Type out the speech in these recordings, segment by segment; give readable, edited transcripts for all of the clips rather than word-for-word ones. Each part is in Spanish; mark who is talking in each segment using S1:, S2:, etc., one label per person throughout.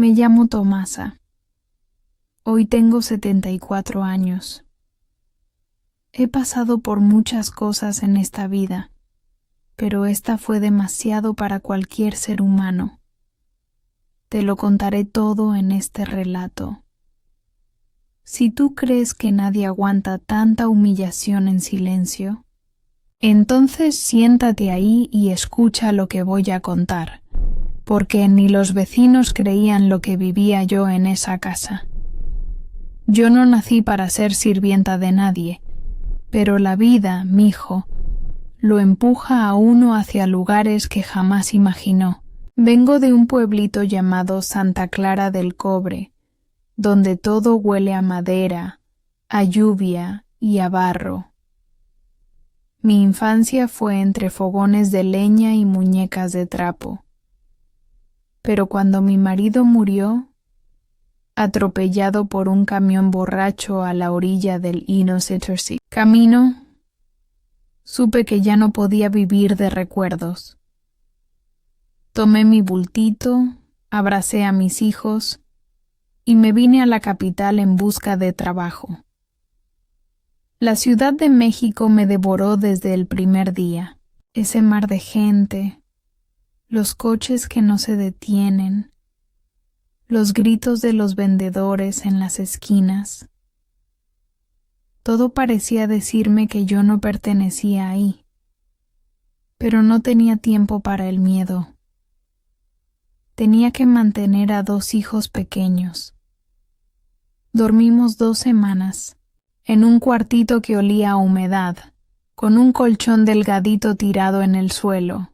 S1: Me llamo Tomasa. Hoy tengo 74 años. He pasado por muchas cosas en esta vida, pero esta fue demasiado para cualquier ser humano. Te lo contaré todo en este relato. Si tú crees que nadie aguanta tanta humillación en silencio, entonces siéntate ahí y escucha lo que voy a contar, porque ni los vecinos creían lo que vivía yo en esa casa. Yo no nací para ser sirvienta de nadie, pero la vida, mijo, lo empuja a uno hacia lugares que jamás imaginó. Vengo de un pueblito llamado Santa Clara del Cobre, donde todo huele a madera, a lluvia y a barro. Mi infancia fue entre fogones de leña y muñecas de trapo. Pero cuando mi marido murió, atropellado por un camión borracho a la orilla del Innisfail camino, supe que ya no podía vivir de recuerdos. Tomé mi bultito, abracé a mis hijos y me vine a la capital en busca de trabajo. La Ciudad de México me devoró desde el primer día. Ese mar de gente, los coches que no se detienen, los gritos de los vendedores en las esquinas. Todo parecía decirme que yo no pertenecía ahí, pero no tenía tiempo para el miedo. Tenía que mantener a 2 hijos pequeños. Dormimos 2 semanas, en un cuartito que olía a humedad, con un colchón delgadito tirado en el suelo.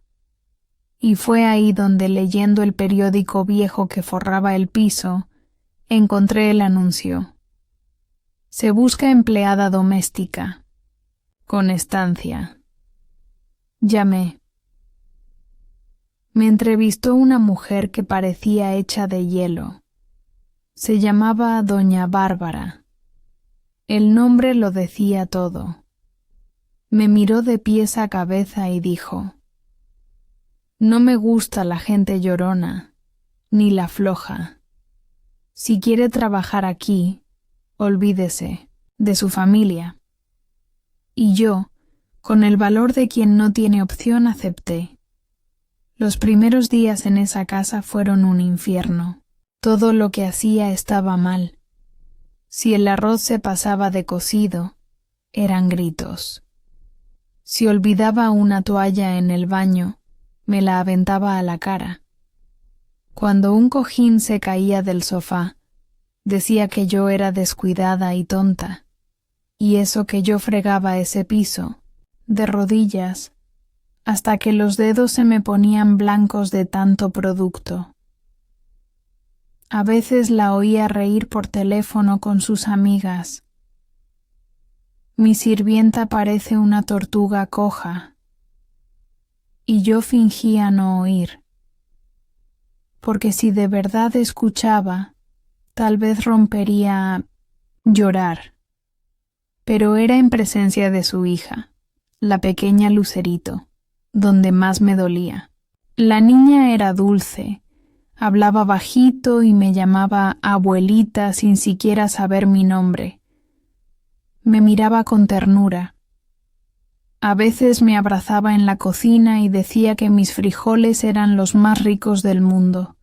S1: Y fue ahí donde, leyendo el periódico viejo que forraba el piso, encontré el anuncio. Se busca empleada doméstica, con estancia. Llamé. Me entrevistó una mujer que parecía hecha de hielo. Se llamaba Doña Bárbara. El nombre lo decía todo. Me miró de pies a cabeza y dijo: «No me gusta la gente llorona, ni la floja. Si quiere trabajar aquí, olvídese de su familia». Y yo, con el valor de quien no tiene opción, acepté. Los primeros días en esa casa fueron un infierno. Todo lo que hacía estaba mal. Si el arroz se pasaba de cocido, eran gritos. Si olvidaba una toalla en el baño, me la aventaba a la cara. Cuando un cojín se caía del sofá, decía que yo era descuidada y tonta, y eso que yo fregaba ese piso, de rodillas, hasta que los dedos se me ponían blancos de tanto producto. A veces la oía reír por teléfono con sus amigas. Mi sirvienta parece una tortuga coja, y yo fingía no oír, porque si de verdad escuchaba, tal vez rompería a llorar. Pero era en presencia de su hija, la pequeña Lucerito, donde más me dolía. La niña era dulce, hablaba bajito y me llamaba abuelita sin siquiera saber mi nombre. Me miraba con ternura. A veces me abrazaba en la cocina y decía que mis frijoles eran los más ricos del mundo.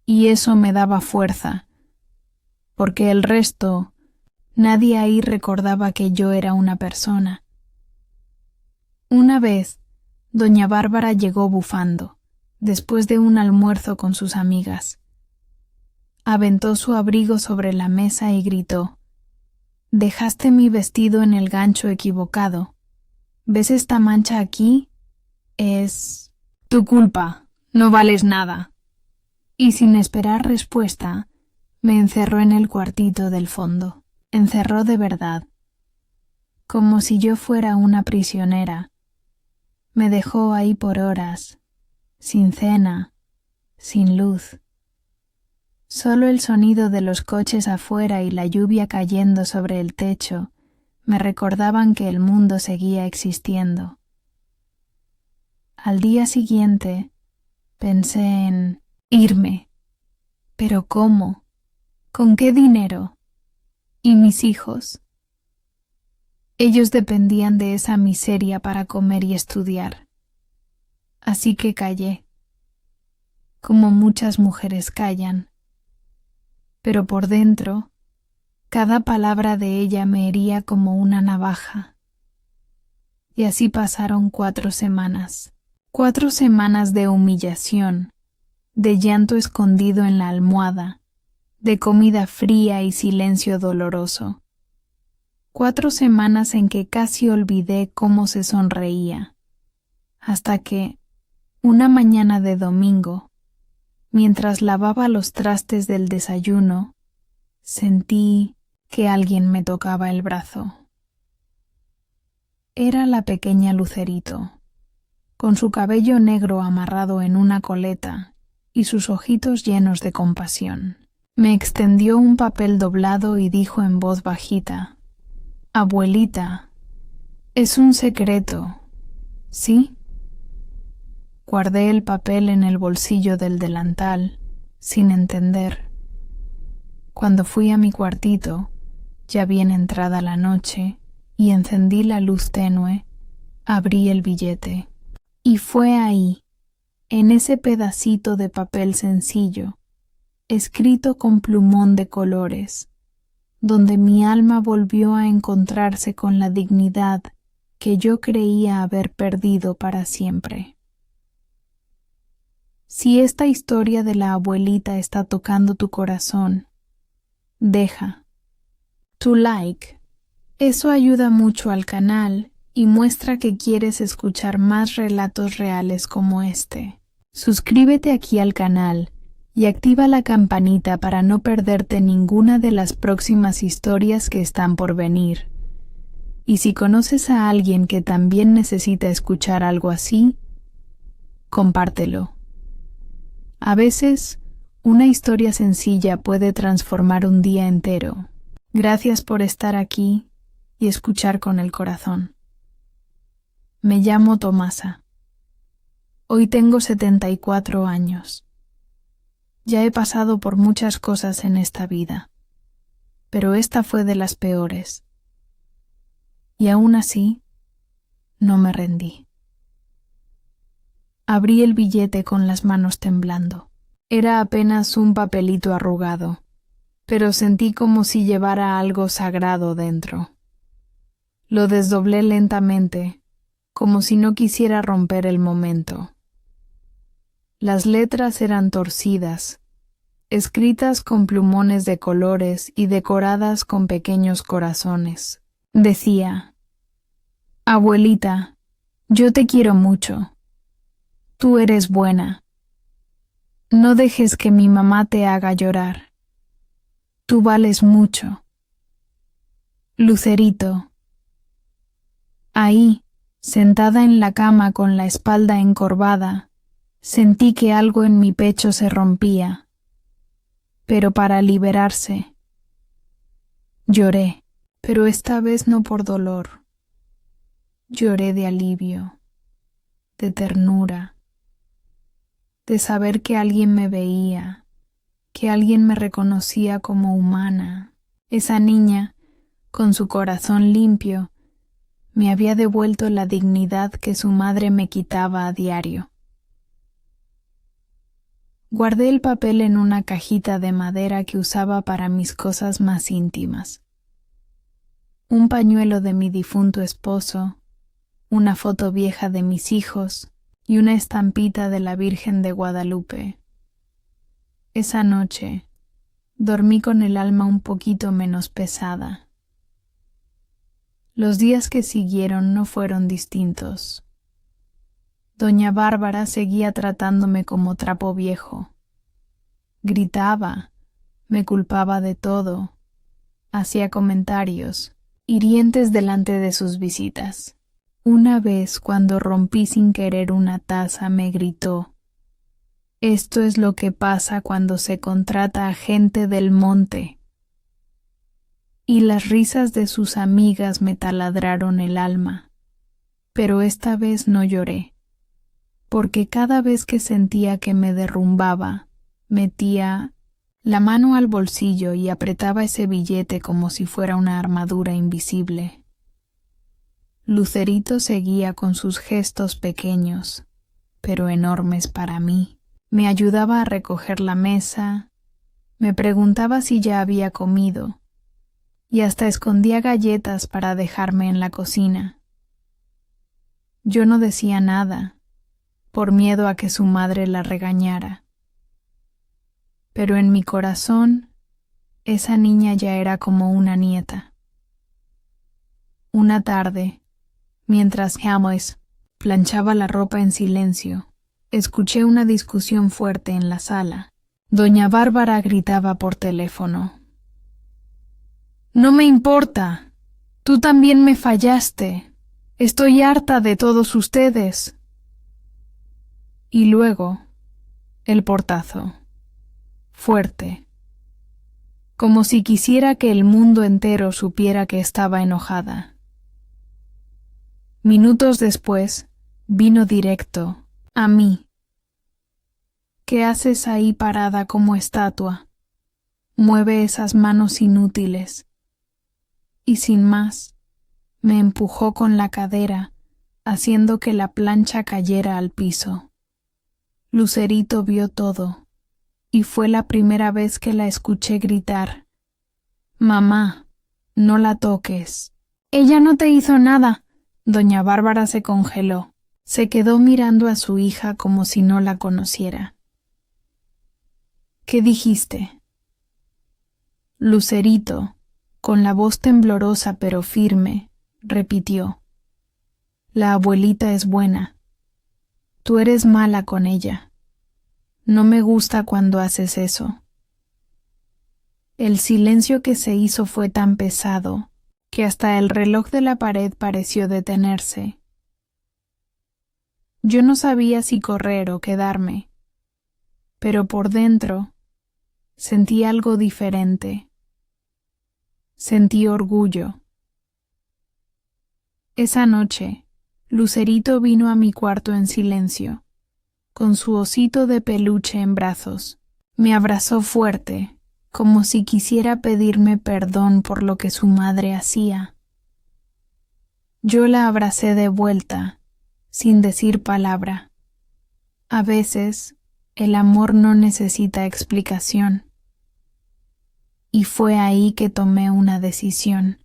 S1: Y eso me daba fuerza, porque el resto, nadie ahí recordaba que yo era una persona. Una vez, doña Bárbara llegó bufando, después de un almuerzo con sus amigas. Aventó su abrigo sobre la mesa y gritó: «Dejaste mi vestido en el gancho equivocado. ¿Ves esta mancha aquí? Es tu culpa. No vales nada». Y sin esperar respuesta, me encerró en el cuartito del fondo. Encerró de verdad, como si yo fuera una prisionera. Me dejó ahí por horas, sin cena, sin luz. Solo el sonido de los coches afuera y la lluvia cayendo sobre el techo me recordaban que el mundo seguía existiendo. Al día siguiente pensé en irme, ¿Pero cómo? ¿Con qué dinero? ¿Y mis hijos? Ellos dependían de esa miseria para comer y estudiar. Así que callé, como muchas mujeres callan. Pero por dentro, cada palabra de ella me hería como una navaja. Y así pasaron 4 semanas. 4 semanas de humillación, de llanto escondido en la almohada, de comida fría y silencio doloroso. 4 semanas en que casi olvidé cómo se sonreía, hasta que, una mañana de domingo, mientras lavaba los trastes del desayuno, sentí que alguien me tocaba el brazo. Era la pequeña Lucerito, con su cabello negro amarrado en una coleta y sus ojitos llenos de compasión. Me extendió un papel doblado y dijo en voz bajita: «Abuelita, es un secreto, ¿sí?» Guardé el papel en el bolsillo del delantal, sin entender. Cuando fui a mi cuartito, ya bien entrada la noche, y encendí la luz tenue, abrí el billete. Y fue ahí, en ese pedacito de papel sencillo, escrito con plumón de colores, donde mi alma volvió a encontrarse con la dignidad que yo creía haber perdido para siempre. Si esta historia de la abuelita está tocando tu corazón, deja tu like. Eso ayuda mucho al canal y muestra que quieres escuchar más relatos reales como este. Suscríbete aquí al canal y activa la campanita para no perderte ninguna de las próximas historias que están por venir. Y si conoces a alguien que también necesita escuchar algo así, compártelo. A veces, una historia sencilla puede transformar un día entero. Gracias por estar aquí y escuchar con el corazón. Me llamo Tomasa. Hoy tengo 74 años. Ya he pasado por muchas cosas en esta vida, pero esta fue de las peores. Y aún así, no me rendí. Abrí el billete con las manos temblando. Era apenas un papelito arrugado, pero sentí como si llevara algo sagrado dentro. Lo desdoblé lentamente, como si no quisiera romper el momento. Las letras eran torcidas, escritas con plumones de colores y decoradas con pequeños corazones. Decía: «Abuelita, yo te quiero mucho. Tú eres buena. No dejes que mi mamá te haga llorar. Tú vales mucho. Lucerito». Ahí, sentada en la cama con la espalda encorvada, sentí que algo en mi pecho se rompía. Pero para liberarse, lloré, pero esta vez no por dolor. Lloré de alivio, de ternura, de saber que alguien me veía, que alguien me reconocía como humana. Esa niña, con su corazón limpio, me había devuelto la dignidad que su madre me quitaba a diario. Guardé el papel en una cajita de madera que usaba para mis cosas más íntimas. Un pañuelo de mi difunto esposo, una foto vieja de mis hijos y una estampita de la Virgen de Guadalupe. Esa noche dormí con el alma un poquito menos pesada. Los días que siguieron no fueron distintos. Doña Bárbara seguía tratándome como trapo viejo. Gritaba, me culpaba de todo, hacía comentarios hirientes delante de sus visitas. Una vez, cuando rompí sin querer una taza, me gritó: «Esto es lo que pasa cuando se contrata a gente del monte». Y las risas de sus amigas me taladraron el alma. Pero esta vez no lloré, porque cada vez que sentía que me derrumbaba, metía la mano al bolsillo y apretaba ese billete como si fuera una armadura invisible. Lucerito seguía con sus gestos pequeños, pero enormes para mí. Me ayudaba a recoger la mesa, me preguntaba si ya había comido, y hasta escondía galletas para dejarme en la cocina. Yo no decía nada, por miedo a que su madre la regañara. Pero en mi corazón, esa niña ya era como una nieta. Una tarde, mientras Hamlet planchaba la ropa en silencio, escuché una discusión fuerte en la sala. Doña Bárbara gritaba por teléfono. «No me importa. Tú también me fallaste. Estoy harta de todos ustedes». Y luego, el portazo. Fuerte. Como si quisiera que el mundo entero supiera que estaba enojada. Minutos después, vino directo a mí. ¿Qué haces ahí parada como estatua? Mueve esas manos inútiles. Y sin más, me empujó con la cadera, haciendo que la plancha cayera al piso. Lucerito vio todo, y fue la primera vez que la escuché gritar: «Mamá, no la toques». «Ella no te hizo nada». Doña Bárbara se congeló. Se quedó mirando a su hija como si no la conociera. «¿Qué dijiste?» Lucerito, con la voz temblorosa pero firme, repitió: «La abuelita es buena. Tú eres mala con ella. No me gusta cuando haces eso». El silencio que se hizo fue tan pesado que hasta el reloj de la pared pareció detenerse. Yo no sabía si correr o quedarme, pero por dentro sentí algo diferente. Sentí orgullo. Esa noche, Lucerito vino a mi cuarto en silencio, con su osito de peluche en brazos. Me abrazó fuerte, como si quisiera pedirme perdón por lo que su madre hacía. Yo la abracé de vuelta, sin decir palabra. A veces, el amor no necesita explicación. Y fue ahí que tomé una decisión.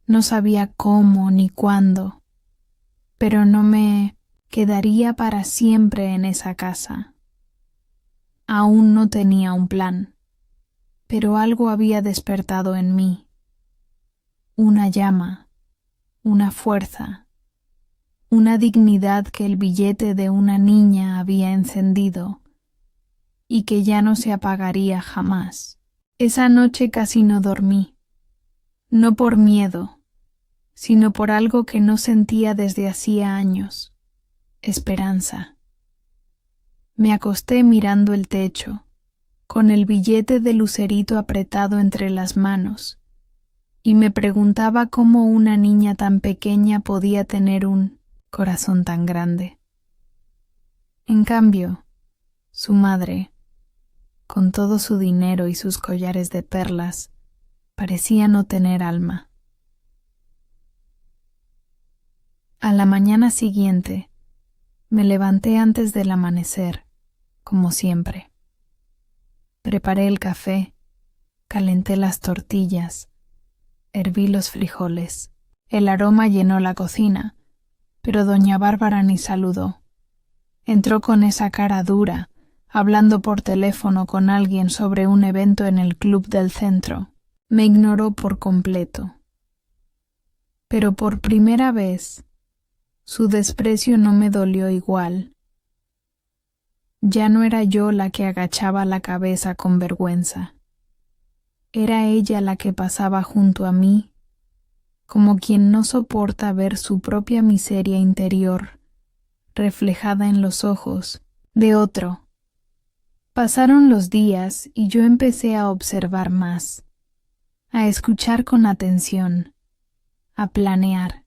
S1: No sabía cómo ni cuándo, pero no me quedaría para siempre en esa casa. Aún no tenía un plan, pero algo había despertado en mí. Una llama, una fuerza, una dignidad que el billete de una niña había encendido y que ya no se apagaría jamás. Esa noche casi no dormí, no por miedo, sino por algo que no sentía desde hacía años: esperanza. Me acosté mirando el techo, con el billete de Lucerito apretado entre las manos, y me preguntaba cómo una niña tan pequeña podía tener un corazón tan grande. En cambio, su madre, con todo su dinero y sus collares de perlas, parecía no tener alma. A la mañana siguiente, me levanté antes del amanecer, como siempre. Preparé el café, calenté las tortillas, herví los frijoles. El aroma llenó la cocina, pero doña Bárbara ni saludó. Entró con esa cara dura, hablando por teléfono con alguien sobre un evento en el club del centro. Me ignoró por completo. Pero por primera vez, su desprecio no me dolió igual. Ya no era yo la que agachaba la cabeza con vergüenza. Era ella la que pasaba junto a mí, como quien no soporta ver su propia miseria interior reflejada en los ojos de otro. Pasaron los días y yo empecé a observar más, a escuchar con atención, a planear.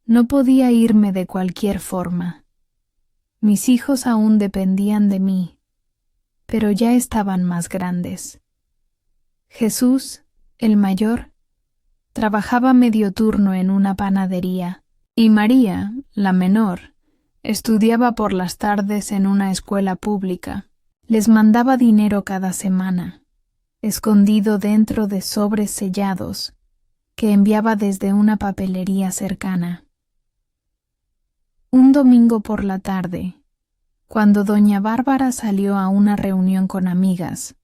S1: No podía irme de cualquier forma. Mis hijos aún dependían de mí. pero ya estaban más grandes. Jesús, el mayor, trabajaba medio turno en una panadería, y María, la menor, estudiaba por las tardes en una escuela pública. Les mandaba dinero cada semana, escondido dentro de sobres sellados que enviaba desde una papelería cercana. Un domingo por la tarde, cuando doña Bárbara salió a una reunión con amigas,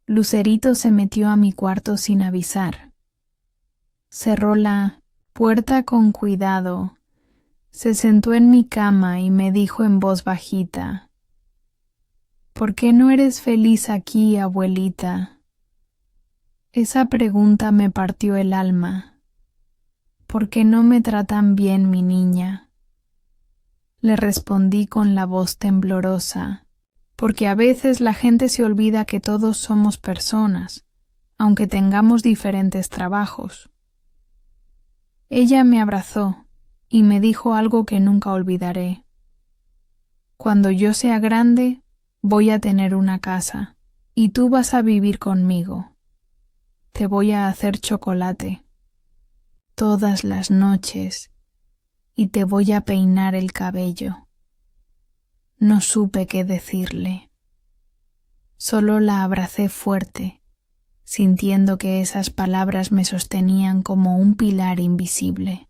S1: Lucerito se metió a mi cuarto sin avisar. Cerró la puerta con cuidado, se sentó en mi cama y me dijo en voz bajita: ¿Por qué no eres feliz aquí, abuelita? Esa pregunta me partió el alma. ¿Por qué no me tratan bien, mi niña? Le respondí con la voz temblorosa, porque a veces la gente se olvida que todos somos personas, aunque tengamos diferentes trabajos. Ella me abrazó y me dijo algo que nunca olvidaré. Cuando yo sea grande, voy a tener una casa, y tú vas a vivir conmigo. Te voy a hacer chocolate todas las noches y te voy a peinar el cabello. No supe qué decirle. Solo la abracé fuerte, sintiendo que esas palabras me sostenían como un pilar invisible.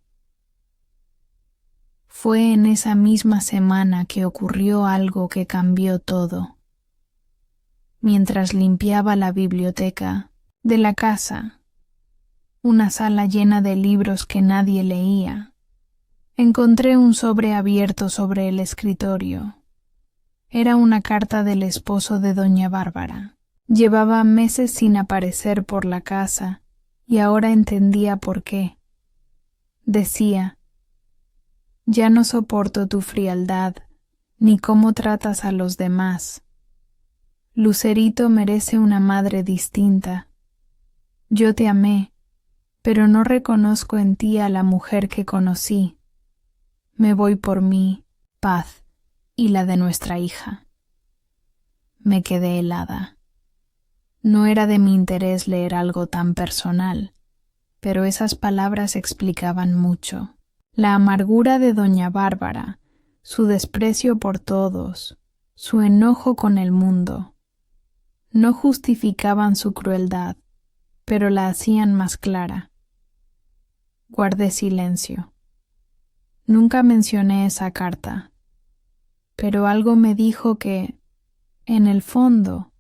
S1: Fue en esa misma semana que ocurrió algo que cambió todo. Mientras limpiaba la biblioteca de la casa, una sala llena de libros que nadie leía, encontré un sobre abierto sobre el escritorio. Era una carta del esposo de doña Bárbara. Llevaba meses sin aparecer por la casa y ahora entendía por qué. Decía: ya no soporto tu frialdad ni cómo tratas a los demás. Lucerito merece una madre distinta. Yo te amé, pero no reconozco en ti a la mujer que conocí. Me voy por mi paz y la de nuestra hija. Me quedé helada. No era de mi interés leer algo tan personal, pero esas palabras explicaban mucho. La amargura de doña Bárbara, su desprecio por todos, su enojo con el mundo, no justificaban su crueldad, pero la hacían más clara. Guardé silencio. Nunca mencioné esa carta, pero algo me dijo que, en el fondo,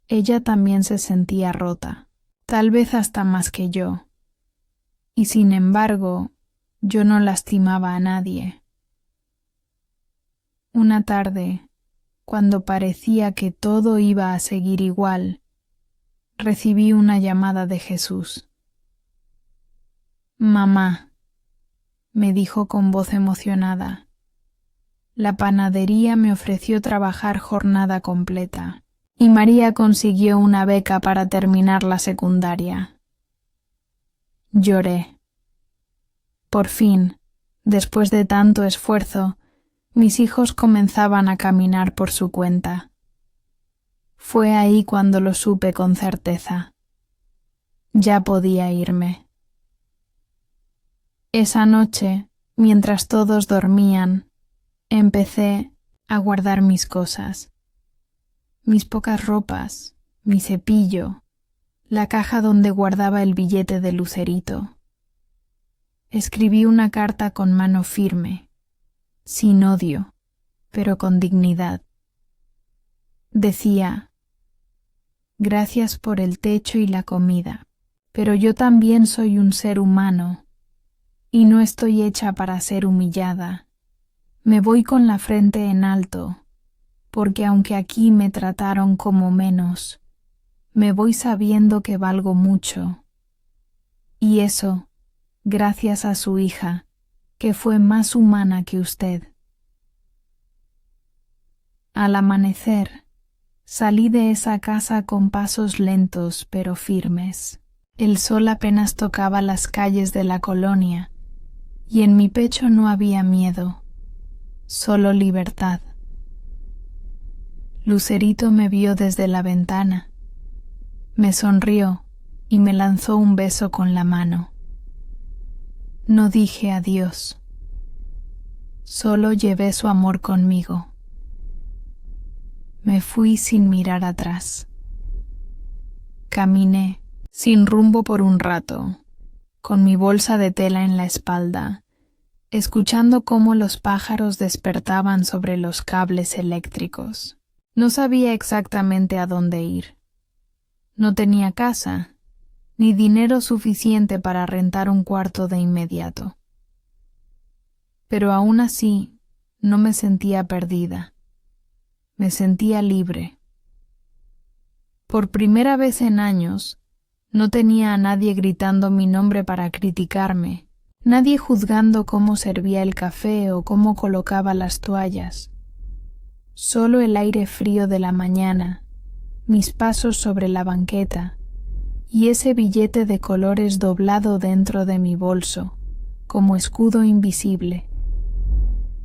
S1: ella también se sentía rota, tal vez hasta más que yo, y sin embargo, yo no lastimaba a nadie. Una tarde, cuando parecía que todo iba a seguir igual, recibí una llamada de Jesús. Mamá, me dijo con voz emocionada, la panadería me ofreció trabajar jornada completa y María consiguió una beca para terminar la secundaria. Lloré. Por fin, después de tanto esfuerzo, mis hijos comenzaban a caminar por su cuenta. Fue ahí cuando lo supe con certeza. Ya podía irme. Esa noche, mientras todos dormían, empecé a guardar mis cosas. Mis pocas ropas, mi cepillo, la caja donde guardaba el billete de Lucerito. Escribí una carta con mano firme, sin odio, pero con dignidad. Decía: gracias por el techo y la comida, pero yo también soy un ser humano y no estoy hecha para ser humillada. Me voy con la frente en alto, porque aunque aquí me trataron como menos, me voy sabiendo que valgo mucho. Y eso, gracias a su hija, que fue más humana que usted. Al amanecer, salí de esa casa con pasos lentos pero firmes. El sol apenas tocaba las calles de la colonia, y en mi pecho no había miedo, solo libertad. Lucerito me vio desde la ventana, me sonrió y me lanzó un beso con la mano. No dije adiós, solo llevé su amor conmigo. Me fui sin mirar atrás. Caminé sin rumbo por un rato, con mi bolsa de tela en la espalda, escuchando cómo los pájaros despertaban sobre los cables eléctricos. No sabía exactamente a dónde ir. No tenía casa, ni dinero suficiente para rentar un cuarto de inmediato. Pero aún así, no me sentía perdida. Me sentía libre. Por primera vez en años, no tenía a nadie gritando mi nombre para criticarme, nadie juzgando cómo servía el café o cómo colocaba las toallas. Solo el aire frío de la mañana, mis pasos sobre la banqueta y ese billete de colores doblado dentro de mi bolso, como escudo invisible.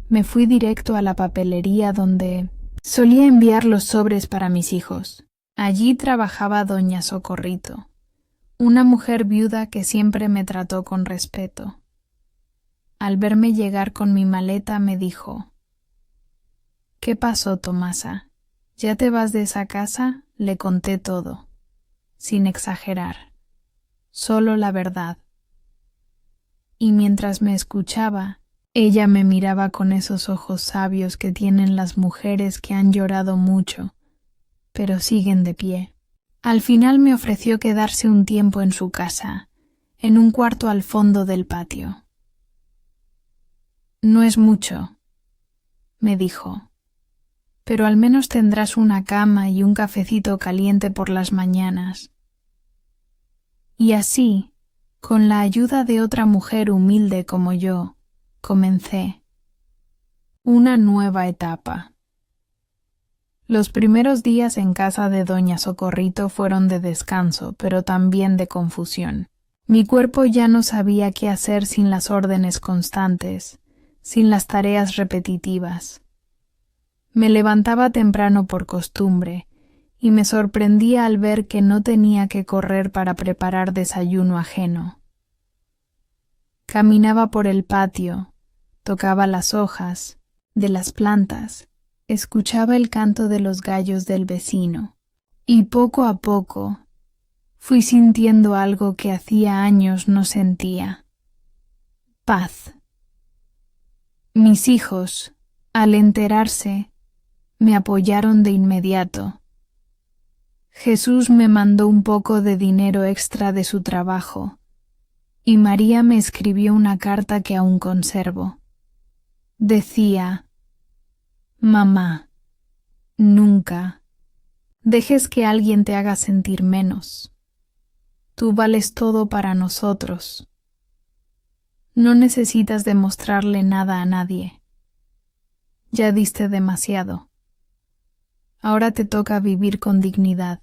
S1: Me fui directo a la papelería donde solía enviar los sobres para mis hijos. Allí trabajaba doña Socorrito, una mujer viuda que siempre me trató con respeto. Al verme llegar con mi maleta me dijo: «¿Qué pasó, Tomasa? ¿Ya te vas de esa casa?». Le conté todo, sin exagerar, solo la verdad. Y mientras me escuchaba, ella me miraba con esos ojos sabios que tienen las mujeres que han llorado mucho, pero siguen de pie. Al final me ofreció quedarse un tiempo en su casa, en un cuarto al fondo del patio. «No es mucho», me dijo, «pero al menos tendrás una cama y un cafecito caliente por las mañanas». Y así, con la ayuda de otra mujer humilde como yo, comencé una nueva etapa. Los primeros días en casa de doña Socorrito fueron de descanso, pero también de confusión. Mi cuerpo ya no sabía qué hacer sin las órdenes constantes, sin las tareas repetitivas. Me levantaba temprano por costumbre, y me sorprendía al ver que no tenía que correr para preparar desayuno ajeno. Caminaba por el patio, tocaba las hojas de las plantas, escuchaba el canto de los gallos del vecino, y poco a poco fui sintiendo algo que hacía años no sentía: paz. Mis hijos, al enterarse, me apoyaron de inmediato. Jesús me mandó un poco de dinero extra de su trabajo, y María me escribió una carta que aún conservo. Decía: «Mamá, nunca dejes que alguien te haga sentir menos. Tú vales todo para nosotros. No necesitas demostrarle nada a nadie. Ya diste demasiado. Ahora te toca vivir con dignidad».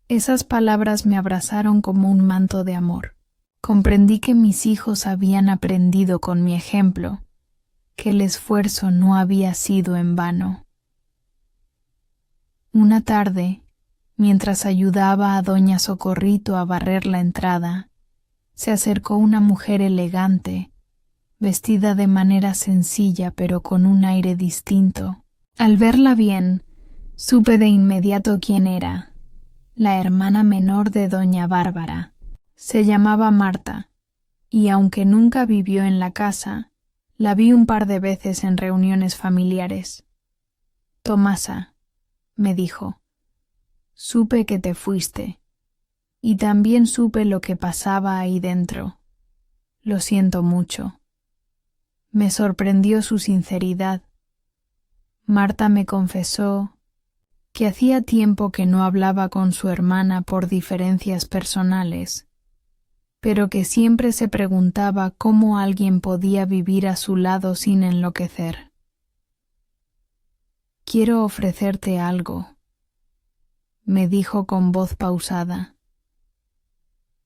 S1: Esas palabras me abrazaron como un manto de amor. Comprendí que mis hijos habían aprendido con mi ejemplo, que el esfuerzo no había sido en vano. Una tarde, mientras ayudaba a doña Socorrito a barrer la entrada, se acercó una mujer elegante, vestida de manera sencilla pero con un aire distinto. Al verla bien, supe de inmediato quién era: la hermana menor de doña Bárbara. Se llamaba Marta, y aunque nunca vivió en la casa, la vi un par de veces en reuniones familiares. «Tomasa», me dijo, «supe que te fuiste, y también supe lo que pasaba ahí dentro. Lo siento mucho». Me sorprendió su sinceridad. Marta me confesó que hacía tiempo que no hablaba con su hermana por diferencias personales, pero que siempre se preguntaba cómo alguien podía vivir a su lado sin enloquecer. «Quiero ofrecerte algo», me dijo con voz pausada.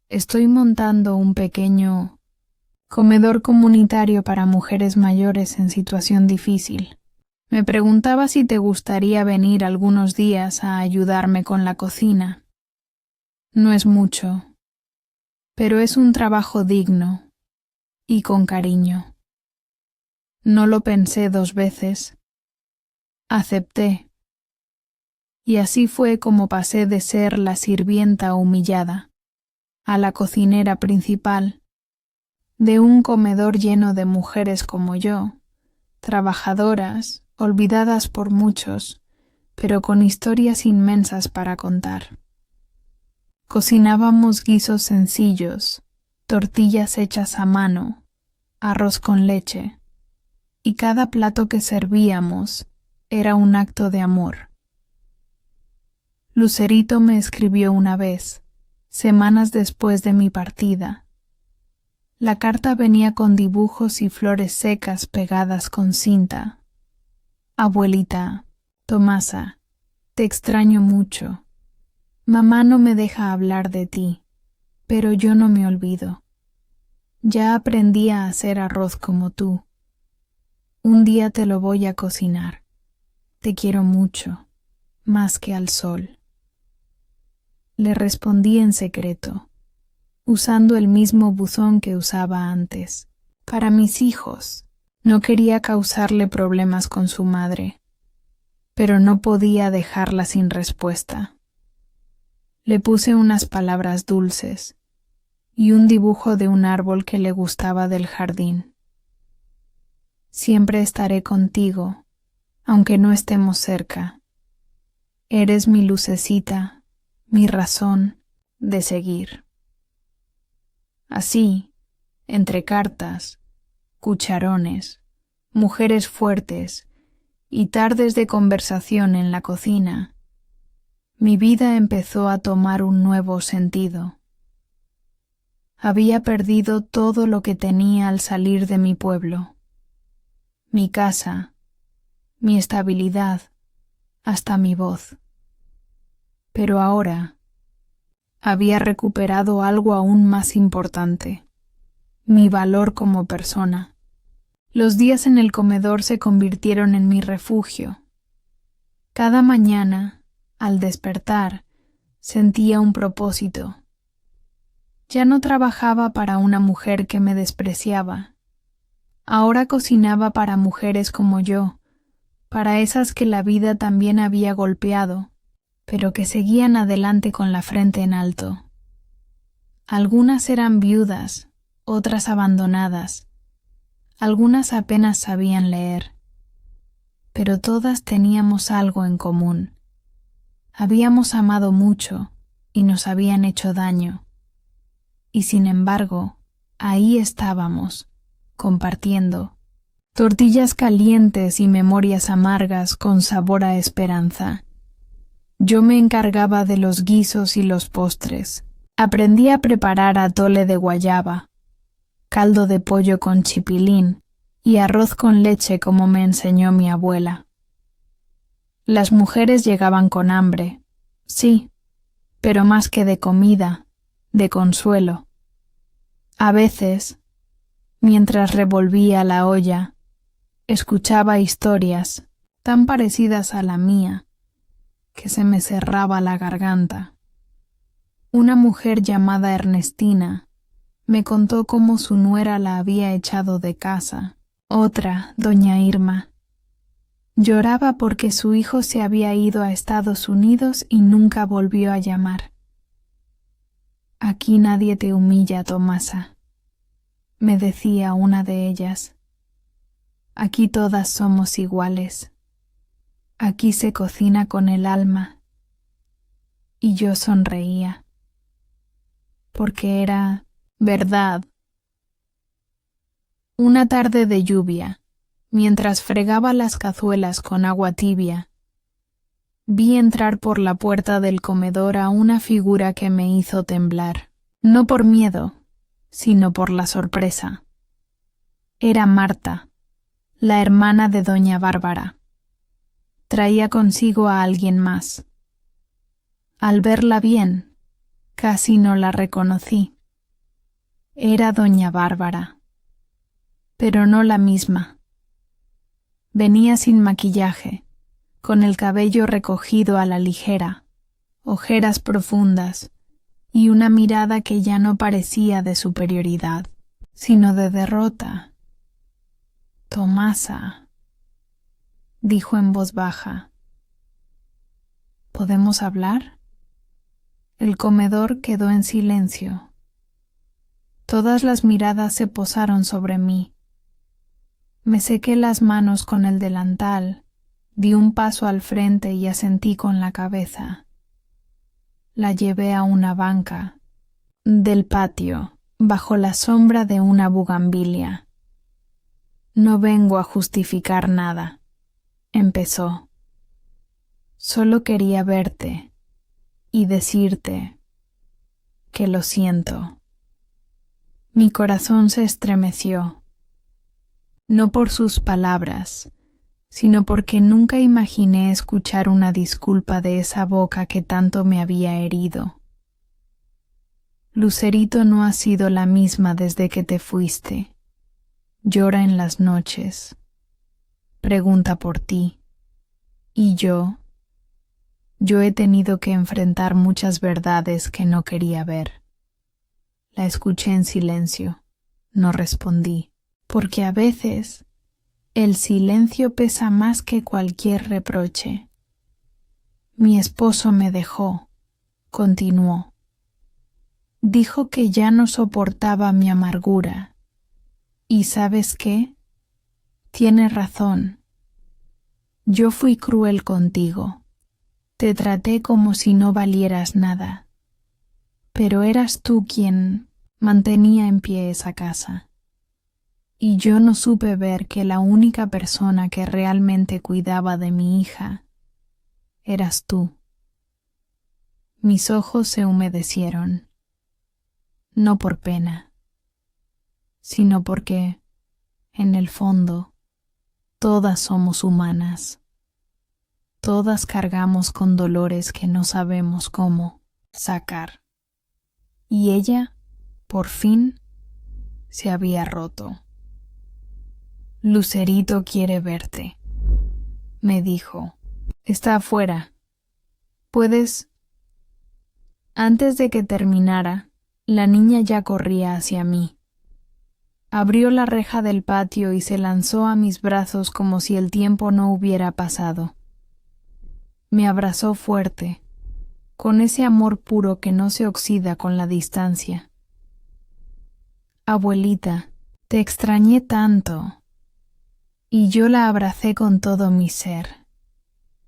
S1: «Estoy montando un pequeño comedor comunitario para mujeres mayores en situación difícil. Me preguntaba si te gustaría venir algunos días a ayudarme con la cocina. No es mucho, pero es un trabajo digno y con cariño. No lo pensé 2 veces. Acepté. Y así fue como pasé de ser la sirvienta humillada a la cocinera principal de un comedor lleno de mujeres como yo, trabajadoras, olvidadas por muchos, pero con historias inmensas para contar. Cocinábamos guisos sencillos, tortillas hechas a mano, arroz con leche, y cada plato que servíamos era un acto de amor. Lucerito me escribió una vez, semanas después de mi partida. La carta venía con dibujos y flores secas pegadas con cinta. Abuelita, Tomasa, te extraño mucho. Mamá no me deja hablar de ti, pero yo no me olvido. Ya aprendí a hacer arroz como tú. Un día te lo voy a cocinar. Te quiero mucho, más que al sol. Le respondí en secreto, usando el mismo buzón que usaba antes. Para mis hijos. No quería causarle problemas con su madre, pero no podía dejarla sin respuesta. Le puse unas palabras dulces y un dibujo de un árbol que le gustaba del jardín. Siempre estaré contigo, aunque no estemos cerca. Eres mi lucecita, mi razón de seguir. Así, entre cartas, cucharones, mujeres fuertes y tardes de conversación en la cocina, mi vida empezó a tomar un nuevo sentido. Había perdido todo lo que tenía al salir de mi pueblo, mi casa, mi estabilidad, hasta mi voz. Pero ahora había recuperado algo aún más importante, mi valor como persona. Los días en el comedor se convirtieron en mi refugio. Cada mañana, al despertar, sentía un propósito. Ya no trabajaba para una mujer que me despreciaba. Ahora cocinaba para mujeres como yo, para esas que la vida también había golpeado, pero que seguían adelante con la frente en alto. Algunas eran viudas, otras abandonadas, algunas apenas sabían leer, pero todas teníamos algo en común. Habíamos amado mucho y nos habían hecho daño, y sin embargo, ahí estábamos, compartiendo, tortillas calientes y memorias amargas con sabor a esperanza. Yo me encargaba de los guisos y los postres. Aprendí a preparar atole de guayaba, caldo de pollo con chipilín y arroz con leche como me enseñó mi abuela. Las mujeres llegaban con hambre, sí, pero más que de comida, de consuelo. A veces, mientras revolvía la olla, escuchaba historias tan parecidas a la mía que se me cerraba la garganta. Una mujer llamada Ernestina me contó cómo su nuera la había echado de casa. Otra, doña Irma, lloraba porque su hijo se había ido a Estados Unidos y nunca volvió a llamar. Aquí nadie te humilla, Tomasa, me decía una de ellas. Aquí todas somos iguales. Aquí se cocina con el alma. Y yo sonreía, porque era verdad. Una tarde de lluvia, mientras fregaba las cazuelas con agua tibia, vi entrar por la puerta del comedor a una figura que me hizo temblar, no por miedo, sino por la sorpresa. Era Marta, la hermana de doña Bárbara. Traía consigo a alguien más. Al verla bien, casi no la reconocí. Era doña Bárbara, pero no la misma. Venía sin maquillaje, con el cabello recogido a la ligera, ojeras profundas y una mirada que ya no parecía de superioridad, sino de derrota. «Tomasa», dijo en voz baja, «¿podemos hablar?» El comedor quedó en silencio. Todas las miradas se posaron sobre mí. Me sequé las manos con el delantal, di un paso al frente y asentí con la cabeza. La llevé a una banca del patio, bajo la sombra de una bugambilia. «No vengo a justificar nada», empezó. «Solo quería verte y decirte que lo siento». Mi corazón se estremeció, no por sus palabras, sino porque nunca imaginé escuchar una disculpa de esa boca que tanto me había herido. «Lucerito no ha sido la misma desde que te fuiste. Llora en las noches. Pregunta por ti. Y yo he tenido que enfrentar muchas verdades que no quería ver». La escuché en silencio. No respondí, porque a veces el silencio pesa más que cualquier reproche. «Mi esposo me dejó», continuó. «Dijo que ya no soportaba mi amargura. ¿Y sabes qué? Tiene razón. Yo fui cruel contigo. Te traté como si no valieras nada. Pero eras tú quien mantenía en pie esa casa. Y yo no supe ver que la única persona que realmente cuidaba de mi hija eras tú». Mis ojos se humedecieron, no por pena, sino porque, en el fondo, todas somos humanas. Todas cargamos con dolores que no sabemos cómo sacar. Y ella, por fin, se había roto. «Lucerito quiere verte», me dijo. «Está afuera. ¿Puedes...?» Antes de que terminara, la niña ya corría hacia mí. Abrió la reja del patio y se lanzó a mis brazos como si el tiempo no hubiera pasado. Me abrazó fuerte, con ese amor puro que no se oxida con la distancia. «Abuelita, te extrañé tanto». Y yo la abracé con todo mi ser.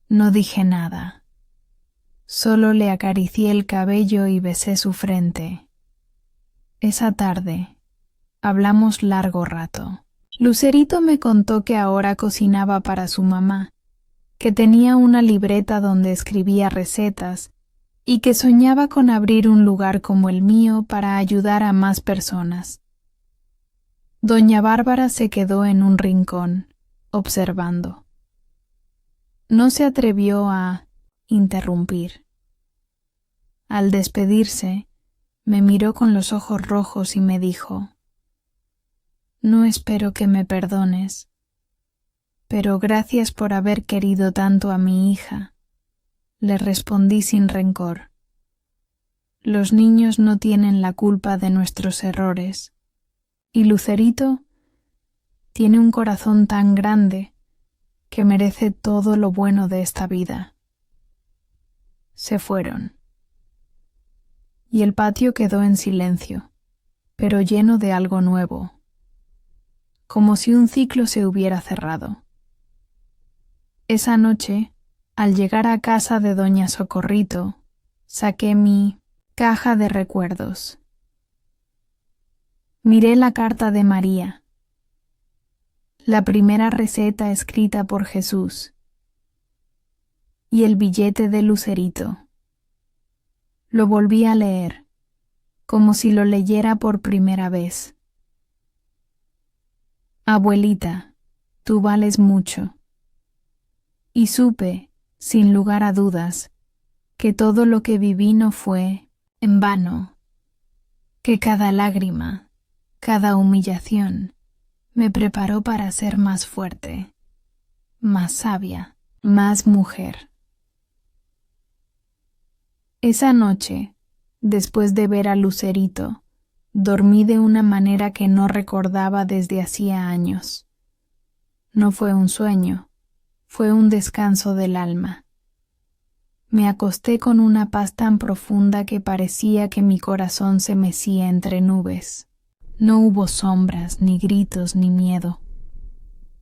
S1: No dije nada. Solo le acaricié el cabello y besé su frente. Esa tarde hablamos largo rato. Lucerito me contó que ahora cocinaba para su mamá, que tenía una libreta donde escribía recetas y que soñaba con abrir un lugar como el mío para ayudar a más personas. Doña Bárbara se quedó en un rincón, observando. No se atrevió a interrumpir. Al despedirse, me miró con los ojos rojos y me dijo: «No espero que me perdones, pero gracias por haber querido tanto a mi hija». Le respondí sin rencor. Los niños no tienen la culpa de nuestros errores, y Lucerito tiene un corazón tan grande que merece todo lo bueno de esta vida. Se fueron. Y el patio quedó en silencio, pero lleno de algo nuevo, como si un ciclo se hubiera cerrado. Esa noche, al llegar a casa de doña Socorrito, saqué mi caja de recuerdos. Miré la carta de María, la primera receta escrita por Jesús, y el billete de Lucerito. Lo volví a leer, como si lo leyera por primera vez. «Abuelita, tú vales mucho». Y supe, sin lugar a dudas, que todo lo que viví no fue en vano, que cada lágrima, cada humillación, me preparó para ser más fuerte, más sabia, más mujer. Esa noche, después de ver a Lucerito, dormí de una manera que no recordaba desde hacía años. No fue un sueño, fue un descanso del alma. Me acosté con una paz tan profunda que parecía que mi corazón se mecía entre nubes. No hubo sombras, ni gritos, ni miedo.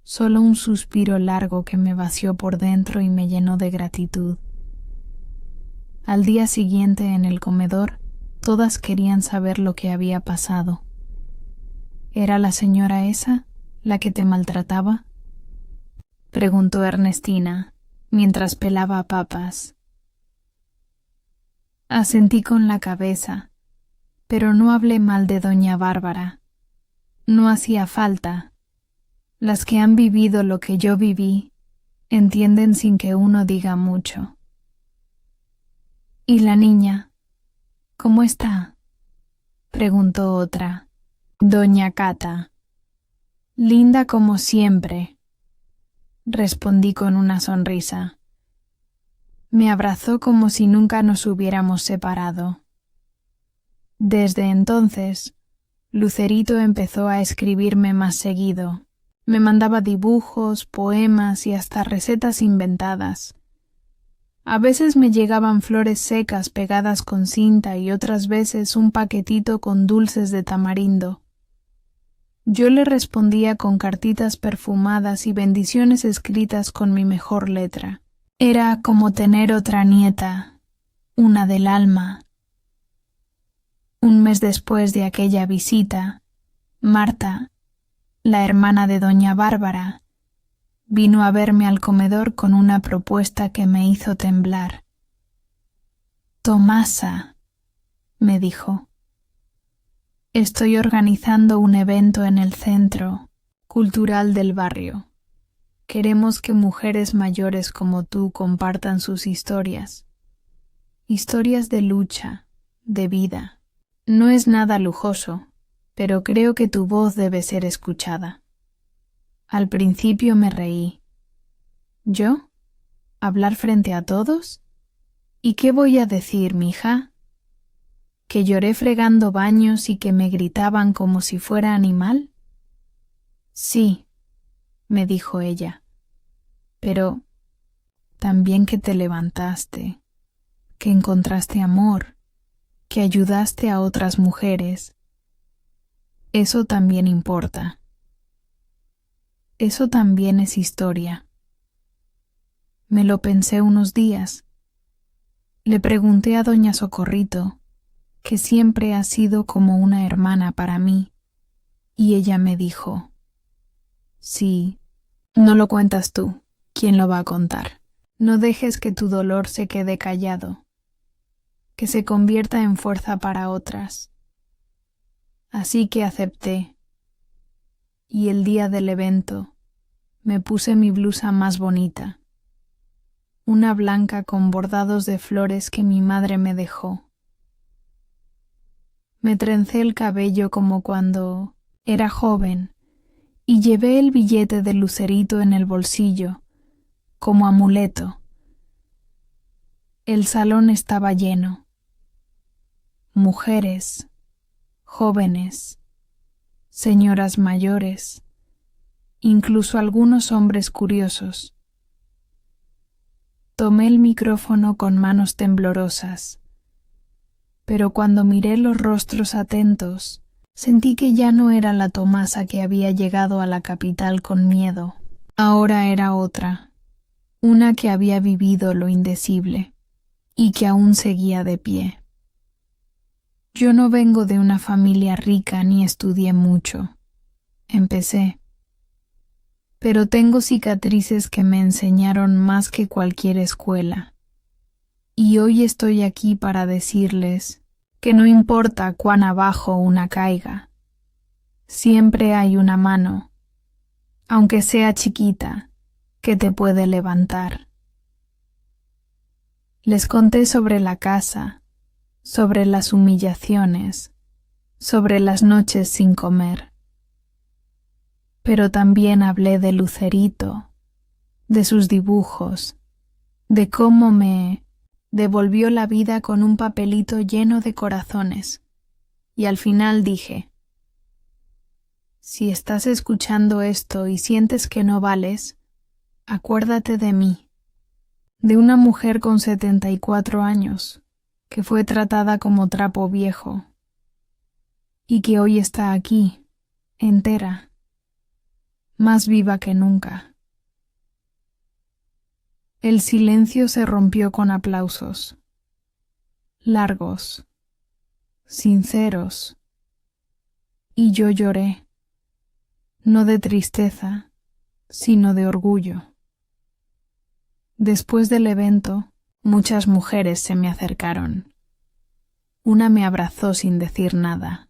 S1: Solo un suspiro largo que me vació por dentro y me llenó de gratitud. Al día siguiente en el comedor, todas querían saber lo que había pasado. ¿Era la señora esa la que te maltrataba?, preguntó Ernestina, mientras pelaba papas. Asentí con la cabeza, pero no hablé mal de doña Bárbara. No hacía falta. Las que han vivido lo que yo viví entienden sin que uno diga mucho. ¿Y la niña? ¿Cómo está?, preguntó otra. Doña Cata. Linda como siempre, respondí con una sonrisa. Me abrazó como si nunca nos hubiéramos separado. Desde entonces, Lucerito empezó a escribirme más seguido. Me mandaba dibujos, poemas y hasta recetas inventadas. A veces me llegaban flores secas pegadas con cinta y otras veces un paquetito con dulces de tamarindo. Yo le respondía con cartitas perfumadas y bendiciones escritas con mi mejor letra. Era como tener otra nieta, una del alma. Un mes después de aquella visita, Marta, la hermana de doña Bárbara, vino a verme al comedor con una propuesta que me hizo temblar. Tomasa, me dijo, estoy organizando un evento en el centro cultural del barrio. Queremos que mujeres mayores como tú compartan sus historias. Historias de lucha, de vida. No es nada lujoso, pero creo que tu voz debe ser escuchada. Al principio me reí. ¿Yo? ¿Hablar frente a todos? ¿Y qué voy a decir, mija? ¿Que lloré fregando baños y que me gritaban como si fuera animal? Sí, me dijo ella, pero también que te levantaste, que encontraste amor, que ayudaste a otras mujeres. Eso también importa. Eso también es historia. Me lo pensé unos días. Le pregunté a doña Socorrito, que siempre ha sido como una hermana para mí, y ella me dijo, sí, no lo cuentas tú, ¿quién lo va a contar? No dejes que tu dolor se quede callado, que se convierta en fuerza para otras. Así que acepté, y el día del evento me puse mi blusa más bonita, una blanca con bordados de flores que mi madre me dejó. Me trencé el cabello como cuando era joven y llevé el billete de Lucerito en el bolsillo, como amuleto. El salón estaba lleno. Mujeres, jóvenes, señoras mayores, incluso algunos hombres curiosos. Tomé el micrófono con manos temblorosas, pero cuando miré los rostros atentos, sentí que ya no era la Tomasa que había llegado a la capital con miedo. Ahora era otra, una que había vivido lo indecible y que aún seguía de pie. Yo no vengo de una familia rica ni estudié mucho. Empecé. Pero tengo cicatrices que me enseñaron más que cualquier escuela. Y hoy estoy aquí para decirles que no importa cuán abajo una caiga, siempre hay una mano, aunque sea chiquita, que te puede levantar. Les conté sobre la casa, sobre las humillaciones, sobre las noches sin comer. Pero también hablé de Lucerito, de sus dibujos, de cómo me devolvió la vida con un papelito lleno de corazones. Y al final dije: si estás escuchando esto y sientes que no vales, acuérdate de mí, de una mujer con 74 años, que fue tratada como trapo viejo, y que hoy está aquí, entera, más viva que nunca. El silencio se rompió con aplausos, largos, sinceros, y yo lloré, no de tristeza, sino de orgullo. Después del evento, muchas mujeres se me acercaron. Una me abrazó sin decir nada.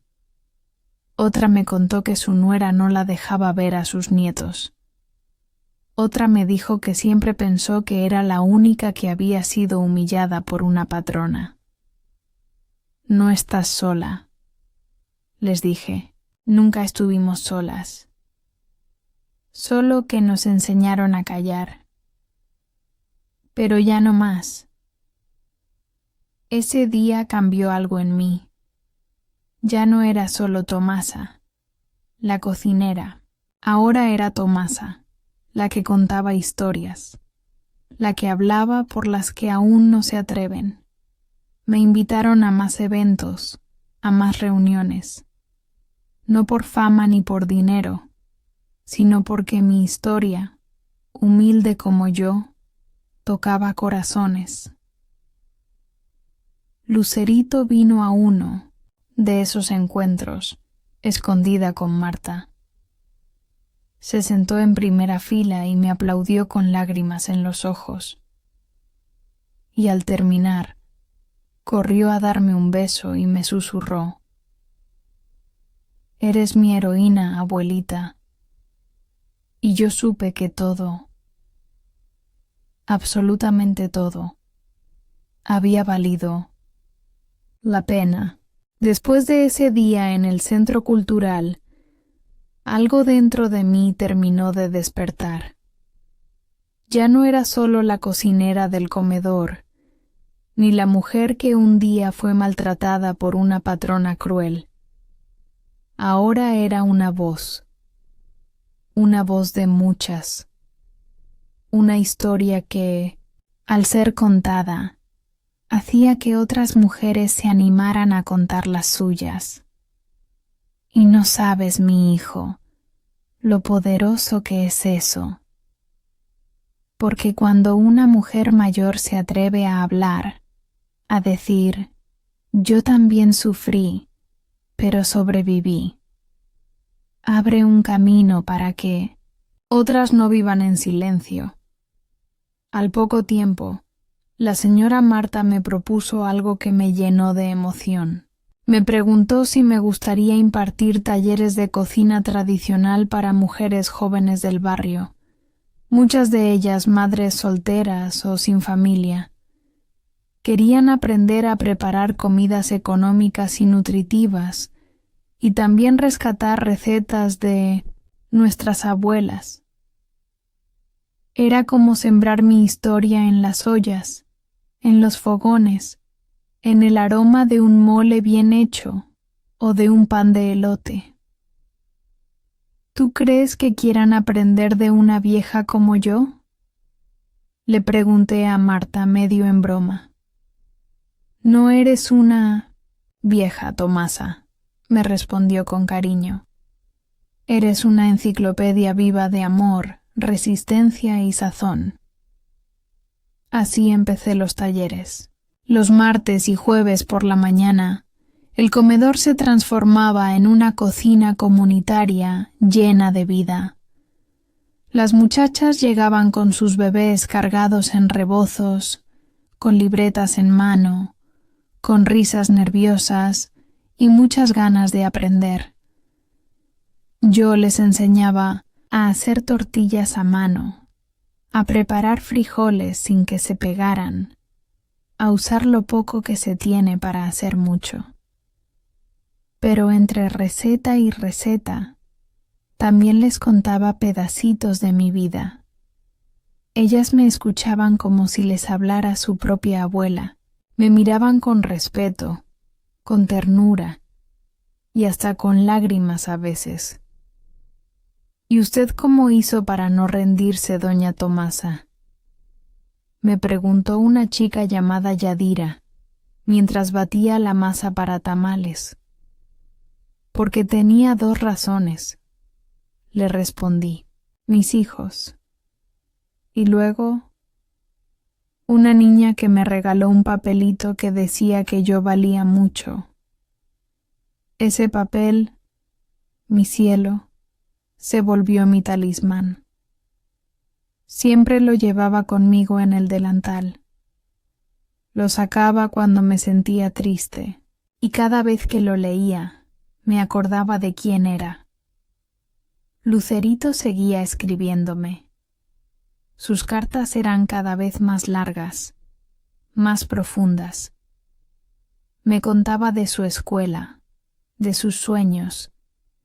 S1: Otra me contó que su nuera no la dejaba ver a sus nietos. Otra me dijo que siempre pensó que era la única que había sido humillada por una patrona. No estás sola, les dije, nunca estuvimos solas. Solo que nos enseñaron a callar. Pero ya no más. Ese día cambió algo en mí. Ya no era solo Tomasa, la cocinera. Ahora era Tomasa, la que contaba historias, la que hablaba por las que aún no se atreven. Me invitaron a más eventos, a más reuniones, no por fama ni por dinero, sino porque mi historia, humilde como yo, tocaba corazones. Lucerito vino a uno de esos encuentros, escondida con Marta. Se sentó en primera fila y me aplaudió con lágrimas en los ojos. Y al terminar, corrió a darme un beso y me susurró: «Eres mi heroína, abuelita». Y yo supe que todo, absolutamente todo, había valido la pena. Después de ese día en el Centro Cultural, algo dentro de mí terminó de despertar. Ya no era solo la cocinera del comedor, ni la mujer que un día fue maltratada por una patrona cruel. Ahora era una voz de muchas, una historia que, al ser contada, hacía que otras mujeres se animaran a contar las suyas. Y no sabes, mi hijo, lo poderoso que es eso. Porque cuando una mujer mayor se atreve a hablar, a decir: yo también sufrí, pero sobreviví, abre un camino para que otras no vivan en silencio. Al poco tiempo, la señora Marta me propuso algo que me llenó de emoción. Me preguntó si me gustaría impartir talleres de cocina tradicional para mujeres jóvenes del barrio, muchas de ellas madres solteras o sin familia. Querían aprender a preparar comidas económicas y nutritivas, y también rescatar recetas de nuestras abuelas. Era como sembrar mi historia en las ollas, en los fogones, en el aroma de un mole bien hecho o de un pan de elote. ¿Tú crees que quieran aprender de una vieja como yo?, le pregunté a Marta medio en broma. No eres una vieja, Tomasa, me respondió con cariño. Eres una enciclopedia viva de amor, resistencia y sazón. Así empecé los talleres. Los martes y jueves por la mañana, el comedor se transformaba en una cocina comunitaria llena de vida. Las muchachas llegaban con sus bebés cargados en rebozos, con libretas en mano, con risas nerviosas y muchas ganas de aprender. Yo les enseñaba a hacer tortillas a mano, a preparar frijoles sin que se pegaran, a usar lo poco que se tiene para hacer mucho. Pero entre receta y receta, también les contaba pedacitos de mi vida. Ellas me escuchaban como si les hablara su propia abuela, me miraban con respeto, con ternura y hasta con lágrimas a veces. ¿Y usted cómo hizo para no rendirse, doña Tomasa?, me preguntó una chica llamada Yadira, mientras batía la masa para tamales. Porque tenía 2 razones, le respondí, mis hijos. Y luego, una niña que me regaló un papelito que decía que yo valía mucho. Ese papel, mi cielo, se volvió mi talismán. Siempre lo llevaba conmigo en el delantal. Lo sacaba cuando me sentía triste, y cada vez que lo leía, me acordaba de quién era. Lucerito seguía escribiéndome. Sus cartas eran cada vez más largas, más profundas. Me contaba de su escuela, de sus sueños,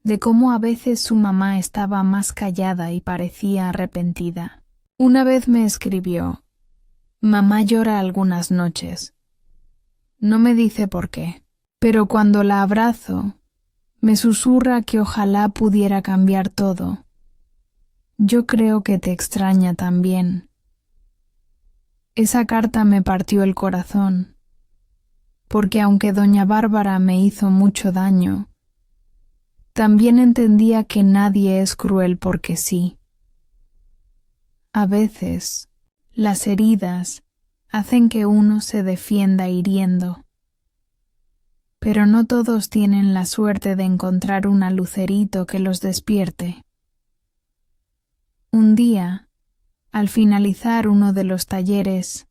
S1: de cómo a veces su mamá estaba más callada y parecía arrepentida. Una vez me escribió: mamá llora algunas noches. No me dice por qué, pero cuando la abrazo, me susurra que ojalá pudiera cambiar todo. Yo creo que te extraña también. Esa carta me partió el corazón, porque aunque doña Bárbara me hizo mucho daño, también entendía que nadie es cruel porque sí. A veces, las heridas hacen que uno se defienda hiriendo. Pero no todos tienen la suerte de encontrar una Lucerito que los despierte. Un día, al finalizar uno de los talleres,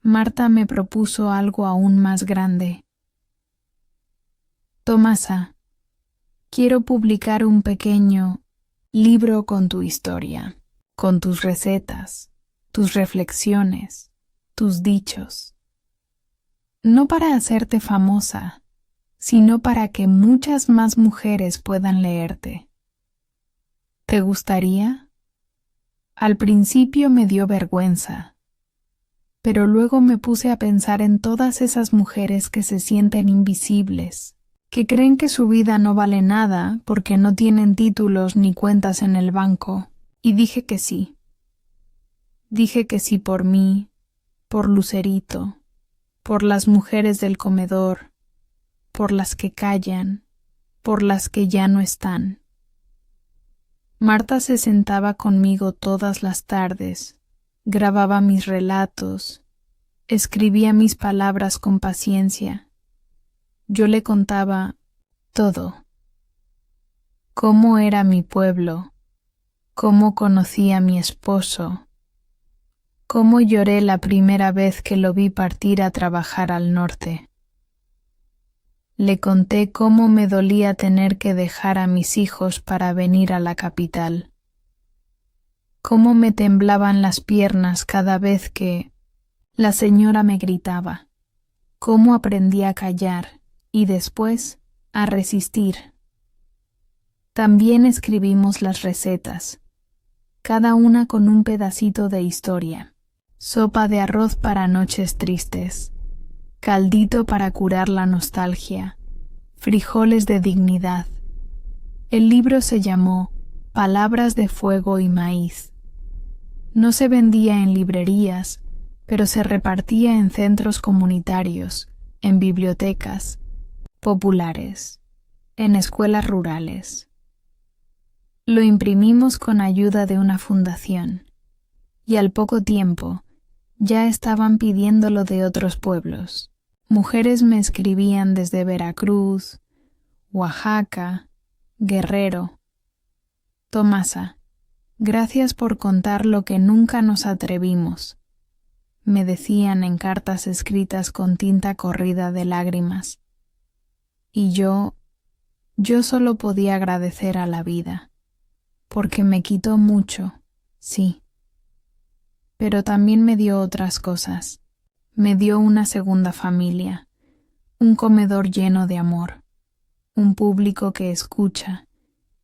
S1: Marta me propuso algo aún más grande. Tomasa, quiero publicar un pequeño libro con tu historia, con tus recetas, tus reflexiones, tus dichos. No para hacerte famosa, sino para que muchas más mujeres puedan leerte. ¿Te gustaría? Al principio me dio vergüenza, pero luego me puse a pensar en todas esas mujeres que se sienten invisibles, que creen que su vida no vale nada porque no tienen títulos ni cuentas en el banco, y dije que sí. Dije que sí por mí, por Lucerito, por las mujeres del comedor, por las que callan, por las que ya no están. Marta se sentaba conmigo todas las tardes, grababa mis relatos, escribía mis palabras con paciencia. Yo le contaba todo. Cómo era mi pueblo, cómo conocí a mi esposo, cómo lloré la primera vez que lo vi partir a trabajar al norte. Le conté cómo me dolía tener que dejar a mis hijos para venir a la capital. Cómo me temblaban las piernas cada vez que la señora me gritaba. Cómo aprendí a callar y después a resistir. También escribimos las recetas, cada una con un pedacito de historia. Sopa de arroz para noches tristes, caldito para curar la nostalgia, frijoles de dignidad. El libro se llamó Palabras de fuego y maíz. No se vendía en librerías, pero se repartía en centros comunitarios, en bibliotecas populares, en escuelas rurales. Lo imprimimos con ayuda de una fundación, y al poco tiempo ya estaban pidiéndolo de otros pueblos. Mujeres me escribían desde Veracruz, Oaxaca, Guerrero. Tomasa, gracias por contar lo que nunca nos atrevimos, me decían en cartas escritas con tinta corrida de lágrimas. Y yo solo podía agradecer a la vida, porque me quitó mucho, sí. Pero también me dio otras cosas. Me dio una segunda familia, un comedor lleno de amor, un público que escucha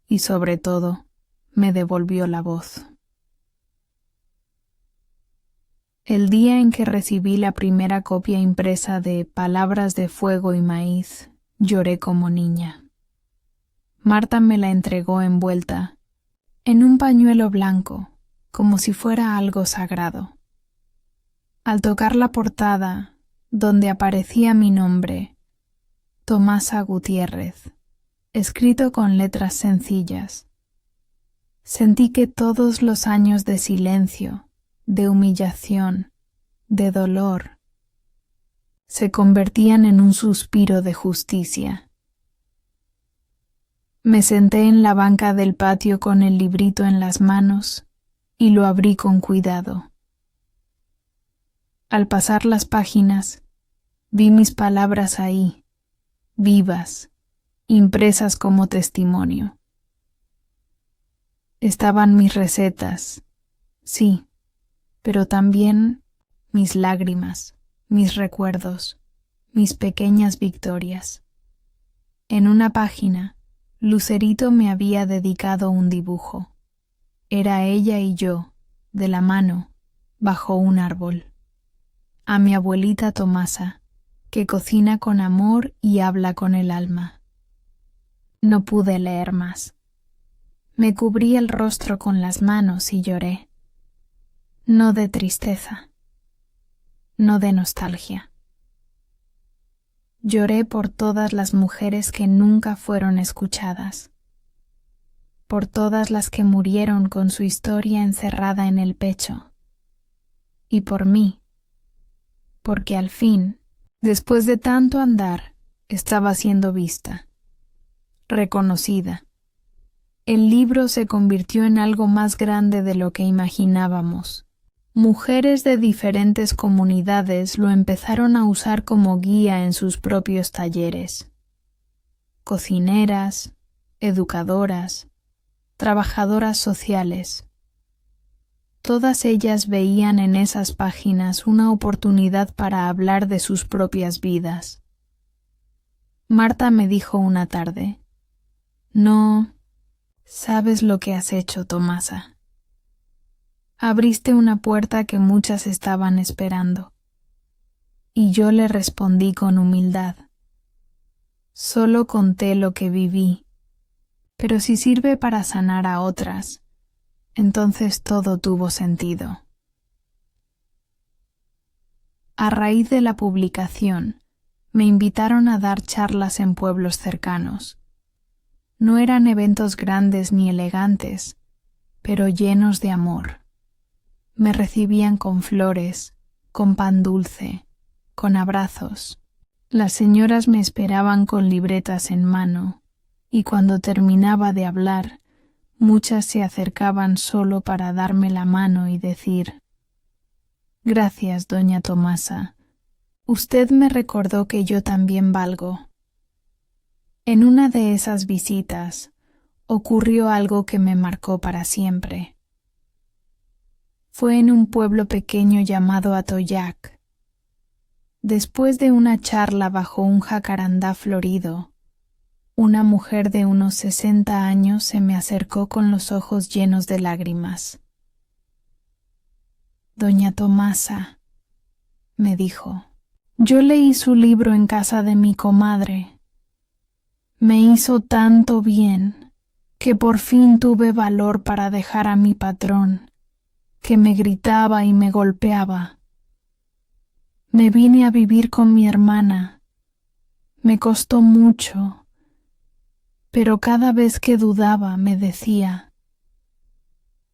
S1: y sobre todo me devolvió la voz. El día en que recibí la primera copia impresa de Palabras de Fuego y Maíz, lloré como niña. Marta me la entregó envuelta en un pañuelo blanco, como si fuera algo sagrado. Al tocar la portada, donde aparecía mi nombre, Tomasa Gutiérrez, escrito con letras sencillas, sentí que todos los años de silencio, de humillación, de dolor, se convertían en un suspiro de justicia. Me senté en la banca del patio con el librito en las manos y lo abrí con cuidado. Al pasar las páginas, vi mis palabras ahí, vivas, impresas como testimonio. Estaban mis recetas, sí, pero también mis lágrimas, mis recuerdos, mis pequeñas victorias. En una página, Lucerito me había dedicado un dibujo. Era ella y yo, de la mano, bajo un árbol. A mi abuelita Tomasa, que cocina con amor y habla con el alma. No pude leer más. Me cubrí el rostro con las manos y lloré. No de tristeza, no de nostalgia. Lloré por todas las mujeres que nunca fueron escuchadas, por todas las que murieron con su historia encerrada en el pecho, y por mí, porque al fin, después de tanto andar, estaba siendo vista, reconocida. El libro se convirtió en algo más grande de lo que imaginábamos. Mujeres de diferentes comunidades lo empezaron a usar como guía en sus propios talleres. Cocineras, educadoras, trabajadoras sociales. Todas ellas veían en esas páginas una oportunidad para hablar de sus propias vidas. Marta me dijo una tarde: «No, sabes lo que has hecho, Tomasa. Abriste una puerta que muchas estaban esperando». Y yo le respondí con humildad: «Solo conté lo que viví, pero si sirve para sanar a otras, entonces todo tuvo sentido». A raíz de la publicación, me invitaron a dar charlas en pueblos cercanos. No eran eventos grandes ni elegantes, pero llenos de amor. Me recibían con flores, con pan dulce, con abrazos. Las señoras me esperaban con libretas en mano, y cuando terminaba de hablar, muchas se acercaban solo para darme la mano y decir: «Gracias, doña Tomasa. Usted me recordó que yo también valgo». En una de esas visitas ocurrió algo que me marcó para siempre. Fue en un pueblo pequeño llamado Atoyac. Después de una charla bajo un jacarandá florido, una mujer de unos 60 años se me acercó con los ojos llenos de lágrimas. «Doña Tomasa», me dijo, «yo leí su libro en casa de mi comadre. Me hizo tanto bien que por fin tuve valor para dejar a mi patrón, que me gritaba y me golpeaba. Me vine a vivir con mi hermana. Me costó mucho, pero cada vez que dudaba me decía: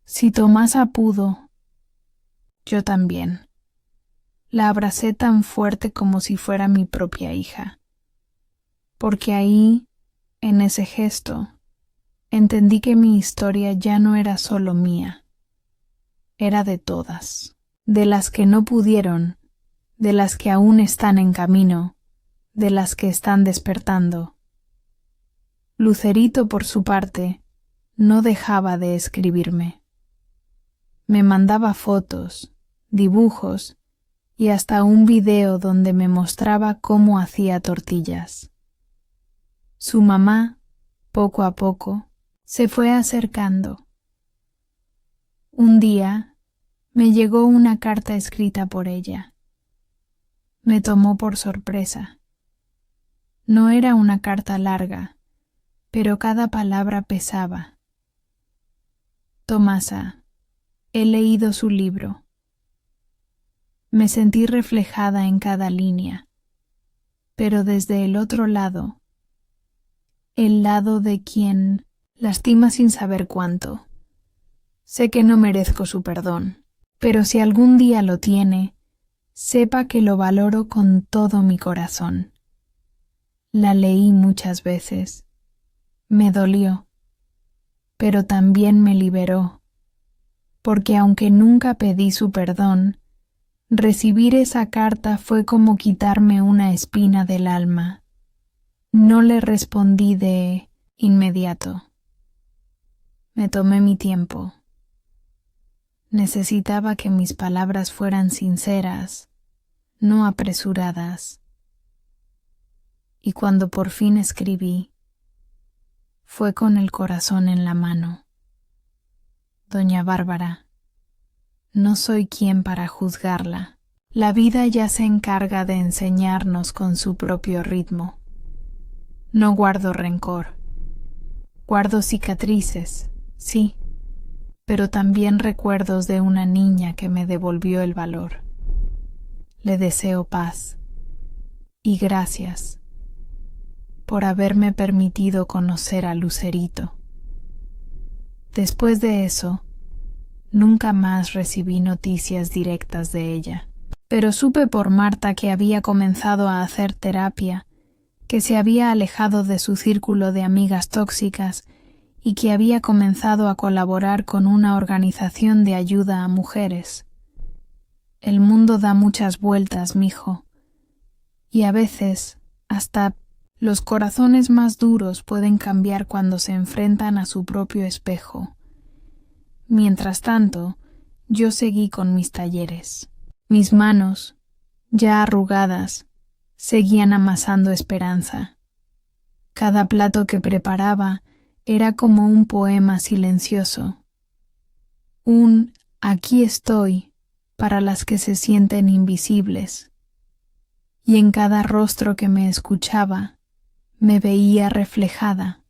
S1: si Tomasa pudo, yo también». La abracé tan fuerte como si fuera mi propia hija, porque ahí, en ese gesto, entendí que mi historia ya no era solo mía. Era de todas, de las que no pudieron, de las que aún están en camino, de las que están despertando. Lucerito, por su parte, no dejaba de escribirme. Me mandaba fotos, dibujos y hasta un video donde me mostraba cómo hacía tortillas. Su mamá, poco a poco, se fue acercando. Un día Me llegó una carta escrita por ella. Me tomó por sorpresa. No era una carta larga, pero cada palabra pesaba. Tomasa, he leído su libro. Me sentí reflejada en cada línea, pero desde el otro lado, el lado de quien lastima sin saber cuánto. Sé que no merezco su perdón, pero si algún día lo tiene, sepa que lo valoro con todo mi corazón. La leí muchas veces. Me dolió, pero también me liberó, porque aunque nunca pedí su perdón, recibir esa carta fue como quitarme una espina del alma. No le respondí de inmediato. Me tomé mi tiempo. Necesitaba que mis palabras fueran sinceras, no apresuradas. Y cuando por fin escribí, fue con el corazón en la mano. Doña Bárbara, no soy quien para juzgarla. La vida ya se encarga de enseñarnos con su propio ritmo. No guardo rencor. Guardo cicatrices, sí, pero también recuerdos de una niña que me devolvió el valor. Le deseo paz y gracias por haberme permitido conocer a Lucerito. Después de eso, nunca más recibí noticias directas de ella, pero supe por Marta que había comenzado a hacer terapia, que se había alejado de su círculo de amigas tóxicas y que había comenzado a colaborar con una organización de ayuda a mujeres. El mundo da muchas vueltas, mijo, y a veces hasta los corazones más duros pueden cambiar cuando se enfrentan a su propio espejo. Mientras tanto, yo seguí con mis talleres. Mis manos, ya arrugadas, seguían amasando esperanza. Cada plato que preparaba era como un poema silencioso. Un aquí estoy para las que se sienten invisibles. Y en cada rostro que me escuchaba, me veía reflejada,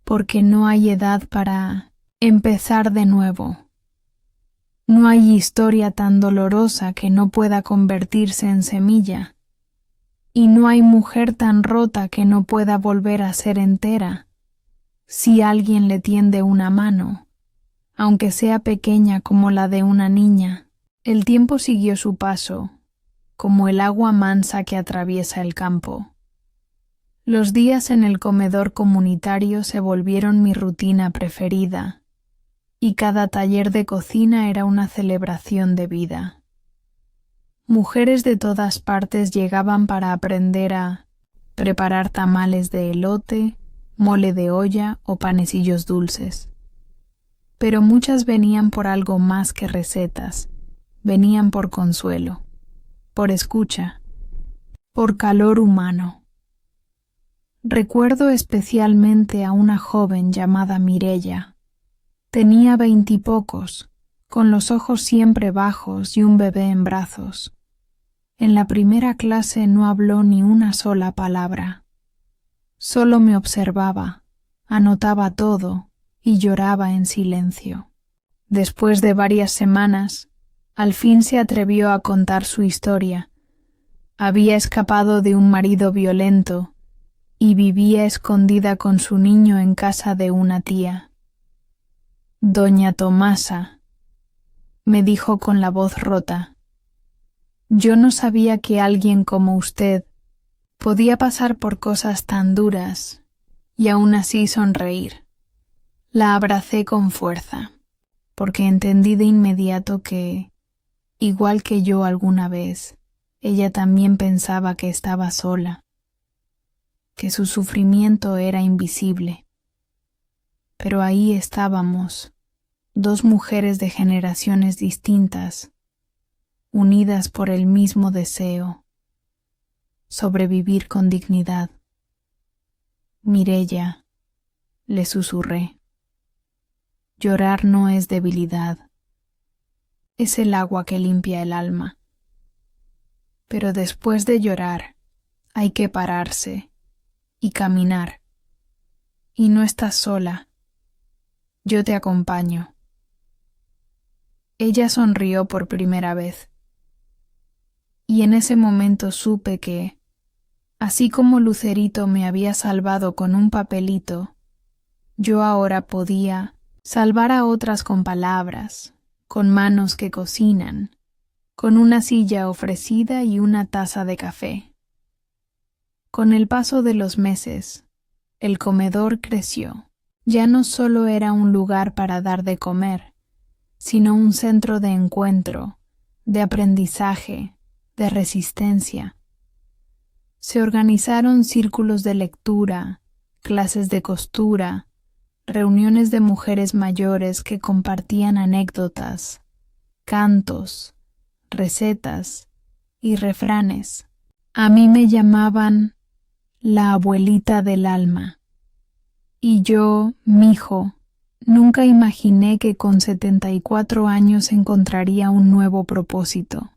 S1: porque no hay edad para empezar de nuevo. No hay historia tan dolorosa que no pueda convertirse en semilla, y no hay mujer tan rota que no pueda volver a ser entera, si alguien le tiende una mano, aunque sea pequeña como la de una niña. El tiempo siguió su paso, como el agua mansa que atraviesa el campo. Los días en el comedor comunitario se volvieron mi rutina preferida, y cada taller de cocina era una celebración de vida. Mujeres de todas partes llegaban para aprender a preparar tamales de elote, mole de olla o panecillos dulces. Pero muchas venían por algo más que recetas, venían por consuelo, por escucha, por calor humano. Recuerdo especialmente a una joven llamada Mireya. Tenía 20 y pocos, con los ojos siempre bajos y un bebé en brazos. En la primera clase no habló ni una sola palabra. Solo me observaba, anotaba todo y lloraba en silencio. Después de varias semanas, al fin se atrevió a contar su historia. Había escapado de un marido violento y vivía escondida con su niño en casa de una tía. Doña Tomasa, me dijo con la voz rota, yo no sabía que alguien como usted podía pasar por cosas tan duras y aún así sonreír. La abracé con fuerza, porque entendí de inmediato que, igual que yo alguna vez, ella también pensaba que estaba sola, que su sufrimiento era invisible. Pero ahí estábamos, dos mujeres de generaciones distintas, unidas por el mismo deseo, sobrevivir con dignidad. Mireya, le susurré, llorar no es debilidad, es el agua que limpia el alma. Pero después de llorar, hay que pararse y caminar. Y no estás sola. Yo te acompaño. Ella sonrió por primera vez. Y en ese momento supe que, así como Lucerito me había salvado con un papelito, yo ahora podía salvar a otras con palabras, con manos que cocinan, con una silla ofrecida y una taza de café. Con el paso de los meses, el comedor creció. Ya no solo era un lugar para dar de comer, sino un centro de encuentro, de aprendizaje, de resistencia. Se organizaron círculos de lectura, clases de costura, reuniones de mujeres mayores que compartían anécdotas, cantos, recetas y refranes. A mí me llamaban la abuelita del alma. Y yo, mijo, nunca imaginé que con 74 años encontraría un nuevo propósito.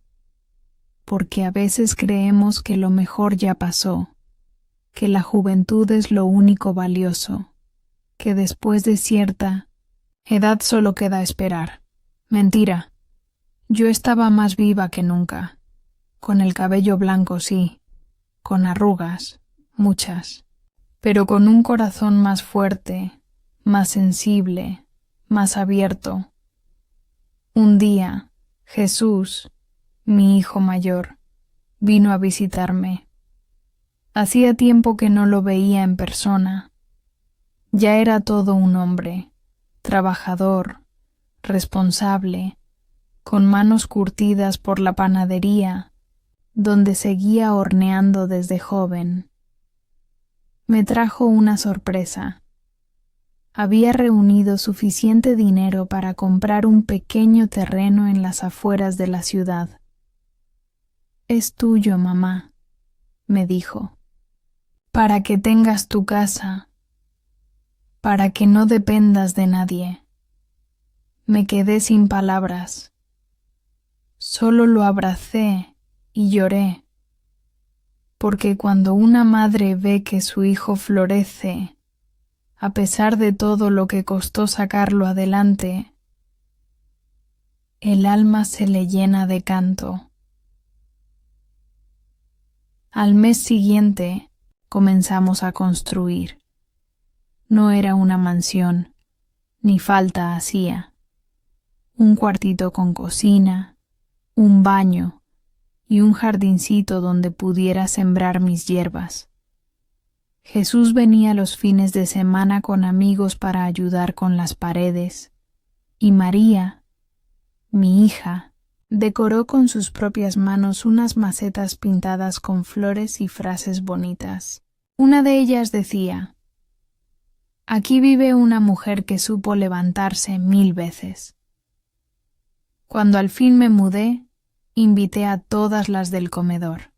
S1: Porque a veces creemos que lo mejor ya pasó, que la juventud es lo único valioso, que después de cierta edad solo queda esperar. Mentira. Yo estaba más viva que nunca, con el cabello blanco sí, con arrugas, muchas, pero con un corazón más fuerte, más sensible, más abierto. Un día, Jesús, mi hijo mayor, vino a visitarme. Hacía tiempo que no lo veía en persona. Ya era todo un hombre, trabajador, responsable, con manos curtidas por la panadería, donde seguía horneando desde joven. Me trajo una sorpresa. Había reunido suficiente dinero para comprar un pequeño terreno en las afueras de la ciudad. Es tuyo, mamá, me dijo, para que tengas tu casa, para que no dependas de nadie. Me quedé sin palabras. Solo lo abracé y lloré, porque cuando una madre ve que su hijo florece, a pesar de todo lo que costó sacarlo adelante, el alma se le llena de canto. Al mes siguiente comenzamos a construir. No era una mansión, ni falta hacía. Un cuartito con cocina, un baño y un jardincito donde pudiera sembrar mis hierbas. Jesús venía los fines de semana con amigos para ayudar con las paredes, y María, mi hija, decoró con sus propias manos unas macetas pintadas con flores y frases bonitas. Una de ellas decía: «Aquí vive una mujer que supo levantarse 1000 veces». Cuando al fin me mudé, invité a todas las del comedor.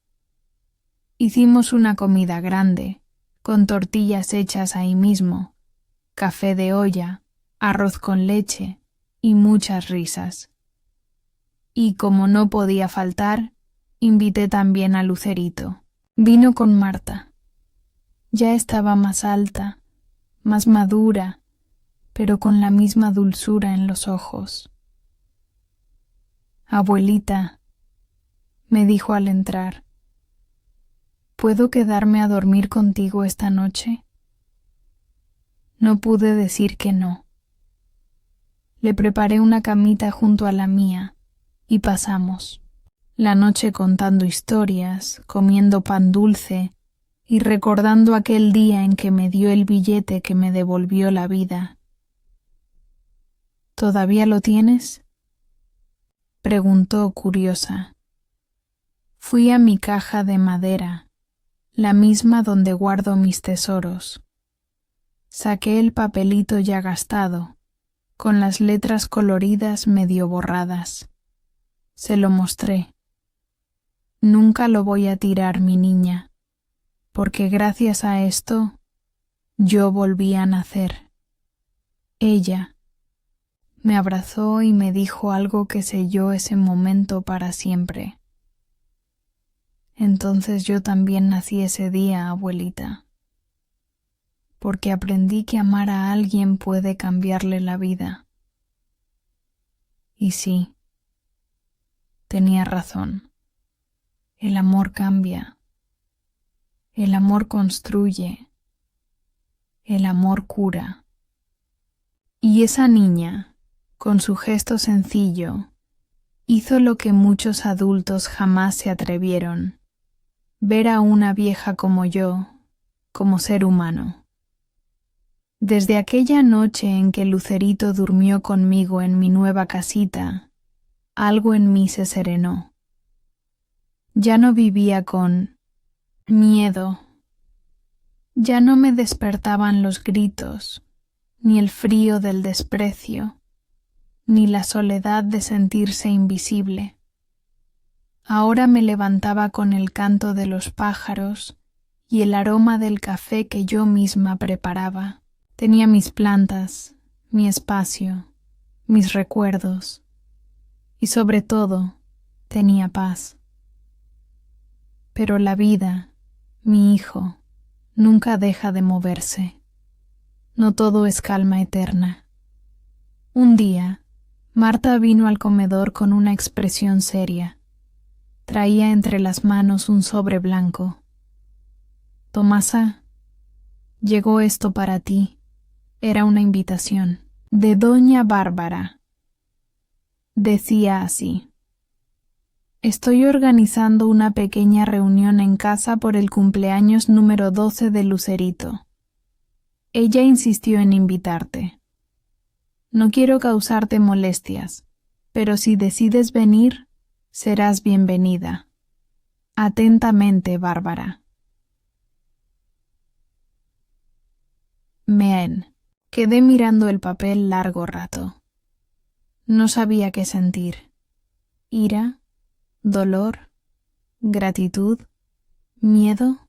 S1: Hicimos una comida grande, con tortillas hechas ahí mismo, café de olla, arroz con leche y muchas risas. Y como no podía faltar, invité también a Lucerito. Vino con Marta. Ya estaba más alta, más madura, pero con la misma dulzura en los ojos. «Abuelita», me dijo al entrar, «¿puedo quedarme a dormir contigo esta noche?» No pude decir que no. Le preparé una camita junto a la mía y pasamos la noche contando historias, comiendo pan dulce y recordando aquel día en que me dio el billete que me devolvió la vida. ¿Todavía lo tienes?, preguntó curiosa. Fui a mi caja de madera, la misma donde guardo mis tesoros. Saqué el papelito ya gastado, con las letras coloridas medio borradas. Se lo mostré. Nunca lo voy a tirar, mi niña, porque gracias a esto yo volví a nacer. Ella, Me abrazó y me dijo algo que selló ese momento para siempre. Entonces yo también nací ese día, abuelita, porque aprendí que amar a alguien puede cambiarle la vida. Y sí, tenía razón. El amor cambia. El amor construye. El amor cura. Y esa niña, con su gesto sencillo, hizo lo que muchos adultos jamás se atrevieron: ver a una vieja como yo, como ser humano. Desde aquella noche en que Lucerito durmió conmigo en mi nueva casita, algo en mí se serenó. Ya no vivía con miedo. Ya no me despertaban los gritos, ni el frío del desprecio, ni la soledad de sentirse invisible. Ahora me levantaba con el canto de los pájaros y el aroma del café que yo misma preparaba. Tenía mis plantas, mi espacio, mis recuerdos y sobre todo tenía paz. Pero la vida, mi hijo, nunca deja de moverse. No todo es calma eterna. Un día, Marta vino al comedor con una expresión seria. Traía entre las manos un sobre blanco. Tomasa, llegó esto para ti. Era una invitación. De doña Bárbara. Decía así: estoy organizando una pequeña reunión en casa por el cumpleaños número 12 de Lucerito. Ella insistió en invitarte. No quiero causarte molestias, pero si decides venir, serás bienvenida. Atentamente, Bárbara. Meen. Quedé mirando el papel largo rato. No sabía qué sentir. Ira, dolor, gratitud, miedo.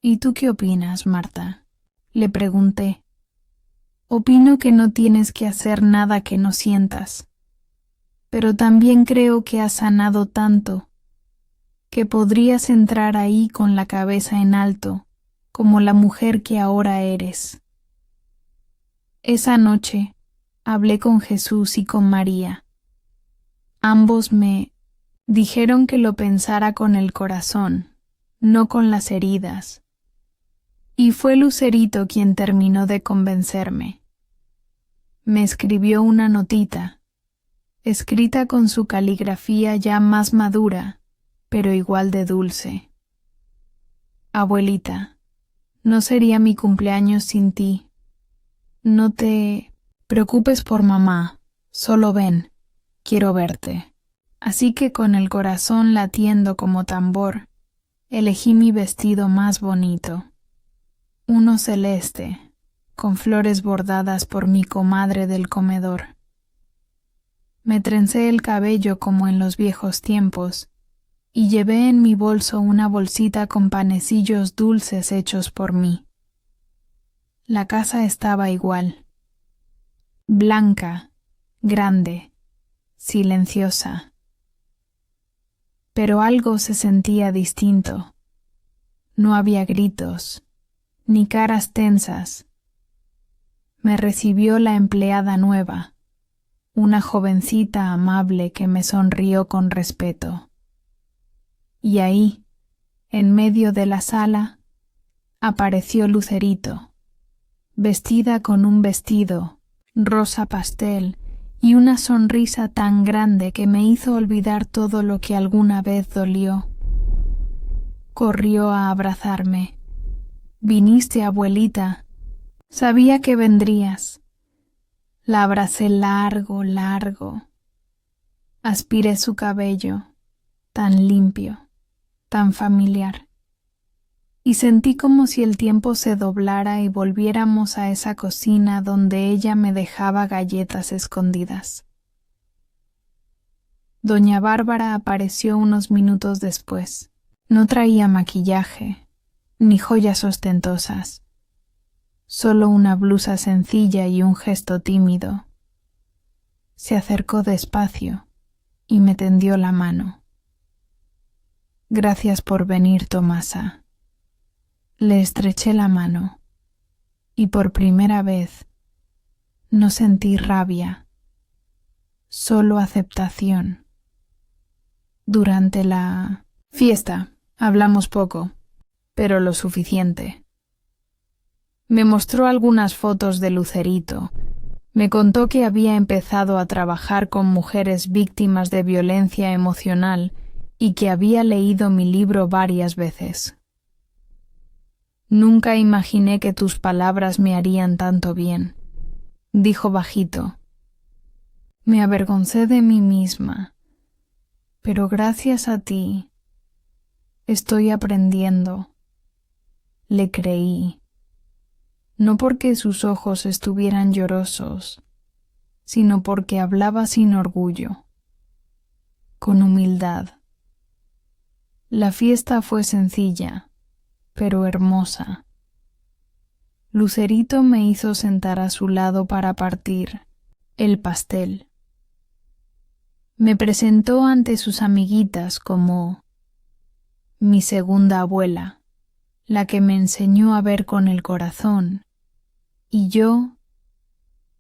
S1: ¿Y tú qué opinas, Marta? Le pregunté. Opino que no tienes que hacer nada que no sientas, pero también creo que has sanado tanto que podrías entrar ahí con la cabeza en alto, como la mujer que ahora eres. Esa noche hablé con Jesús y con María. Ambos me dijeron que lo pensara con el corazón, no con las heridas. Y fue Lucerito quien terminó de convencerme. Me escribió una notita, escrita con su caligrafía ya más madura, pero igual de dulce. Abuelita, no sería mi cumpleaños sin ti. No te preocupes por mamá, solo ven, quiero verte. Así que con el corazón latiendo como tambor, elegí mi vestido más bonito. Uno celeste, con flores bordadas por mi comadre del comedor. Me trencé el cabello como en los viejos tiempos y llevé en mi bolso una bolsita con panecillos dulces hechos por mí. La casa estaba igual, blanca, grande, silenciosa. Pero algo se sentía distinto. No había gritos, ni caras tensas. Me recibió la empleada nueva, una jovencita amable que me sonrió con respeto. Y ahí, en medio de la sala, apareció Lucerito, vestida con un vestido rosa pastel y una sonrisa tan grande que me hizo olvidar todo lo que alguna vez dolió. Corrió a abrazarme. Viniste, abuelita. Sabía que vendrías. La abracé largo, largo. Aspiré su cabello, tan limpio, tan familiar. Y sentí como si el tiempo se doblara y volviéramos a esa cocina donde ella me dejaba galletas escondidas. Doña Bárbara apareció unos minutos después. No traía maquillaje, ni joyas ostentosas, solo una blusa sencilla y un gesto tímido. Se acercó despacio y me tendió la mano. Gracias por venir, Tomasa. Le estreché la mano y por primera vez no sentí rabia, solo aceptación. Durante la fiesta hablamos poco, pero lo suficiente. Me mostró algunas fotos de Lucerito. Me contó que había empezado a trabajar con mujeres víctimas de violencia emocional y que había leído mi libro varias veces. Nunca imaginé que tus palabras me harían tanto bien, dijo bajito. Me avergoncé de mí misma, pero gracias a ti estoy aprendiendo. Le creí. No porque sus ojos estuvieran llorosos, sino porque hablaba sin orgullo, con humildad. La fiesta fue sencilla, pero hermosa. Lucerito me hizo sentar a su lado para partir el pastel. Me presentó ante sus amiguitas como mi segunda abuela, la que me enseñó a ver con el corazón, y yo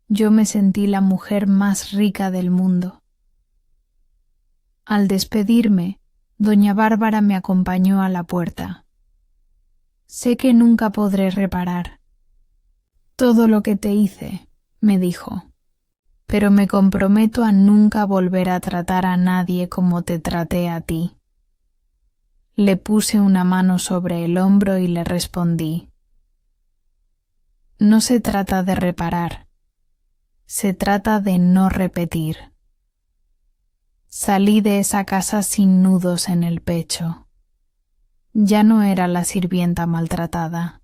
S1: me sentí la mujer más rica del mundo. Al despedirme, doña Bárbara me acompañó a la puerta. Sé que nunca podré reparar todo lo que te hice, me dijo, pero me comprometo a nunca volver a tratar a nadie como te traté a ti. Le puse una mano sobre el hombro y le respondí: no se trata de reparar, se trata de no repetir. Salí de esa casa sin nudos en el pecho. Ya no era la sirvienta maltratada.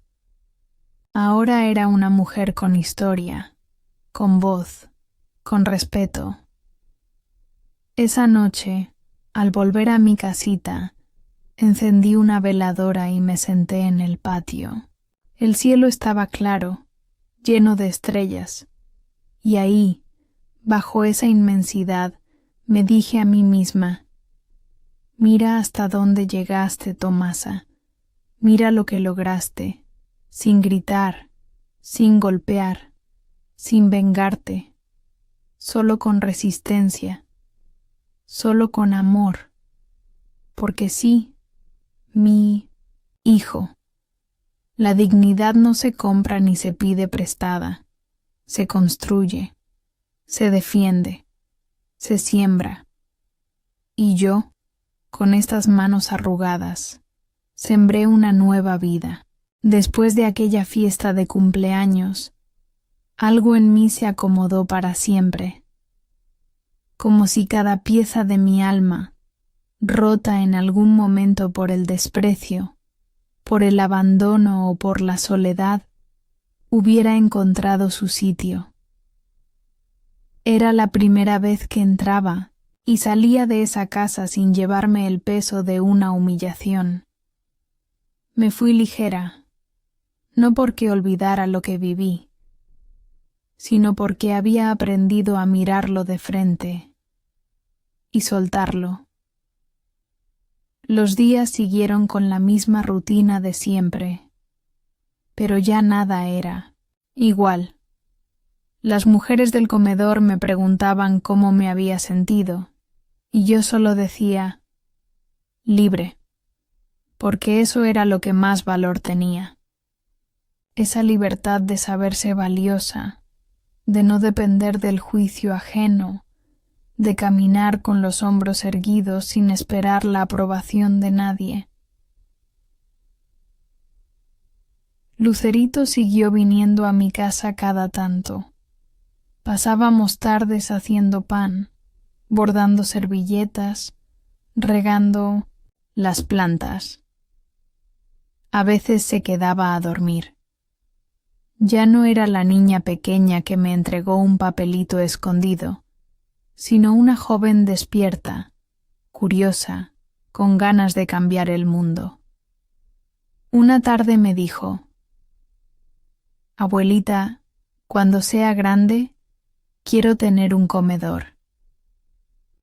S1: Ahora era una mujer con historia, con voz, con respeto. Esa noche, al volver a mi casita, encendí una veladora y me senté en el patio. El cielo estaba claro, lleno de estrellas, y ahí, bajo esa inmensidad, me dije a mí misma: mira hasta dónde llegaste, Tomasa, mira lo que lograste, sin gritar, sin golpear, sin vengarte, solo con resistencia, solo con amor, porque sí, mi hijo. La dignidad no se compra ni se pide prestada, se construye, se defiende, se siembra. Y yo, con estas manos arrugadas, sembré una nueva vida. Después de aquella fiesta de cumpleaños, algo en mí se acomodó para siempre, como si cada pieza de mi alma, rota en algún momento por el desprecio, por el abandono o por la soledad, hubiera encontrado su sitio. Era la primera vez que entraba y salía de esa casa sin llevarme el peso de una humillación. Me fui ligera, no porque olvidara lo que viví, sino porque había aprendido a mirarlo de frente y soltarlo. Los días siguieron con la misma rutina de siempre, pero ya nada era igual. Las mujeres del comedor me preguntaban cómo me había sentido, y yo solo decía: libre, porque eso era lo que más valor tenía. Esa libertad de saberse valiosa, de no depender del juicio ajeno, de caminar con los hombros erguidos sin esperar la aprobación de nadie. Lucerito siguió viniendo a mi casa cada tanto. Pasábamos tardes haciendo pan, bordando servilletas, regando las plantas. A veces se quedaba a dormir. Ya no era la niña pequeña que me entregó un papelito escondido, sino una joven despierta, curiosa, con ganas de cambiar el mundo. Una tarde me dijo: abuelita, cuando sea grande, Quiero tener un comedor,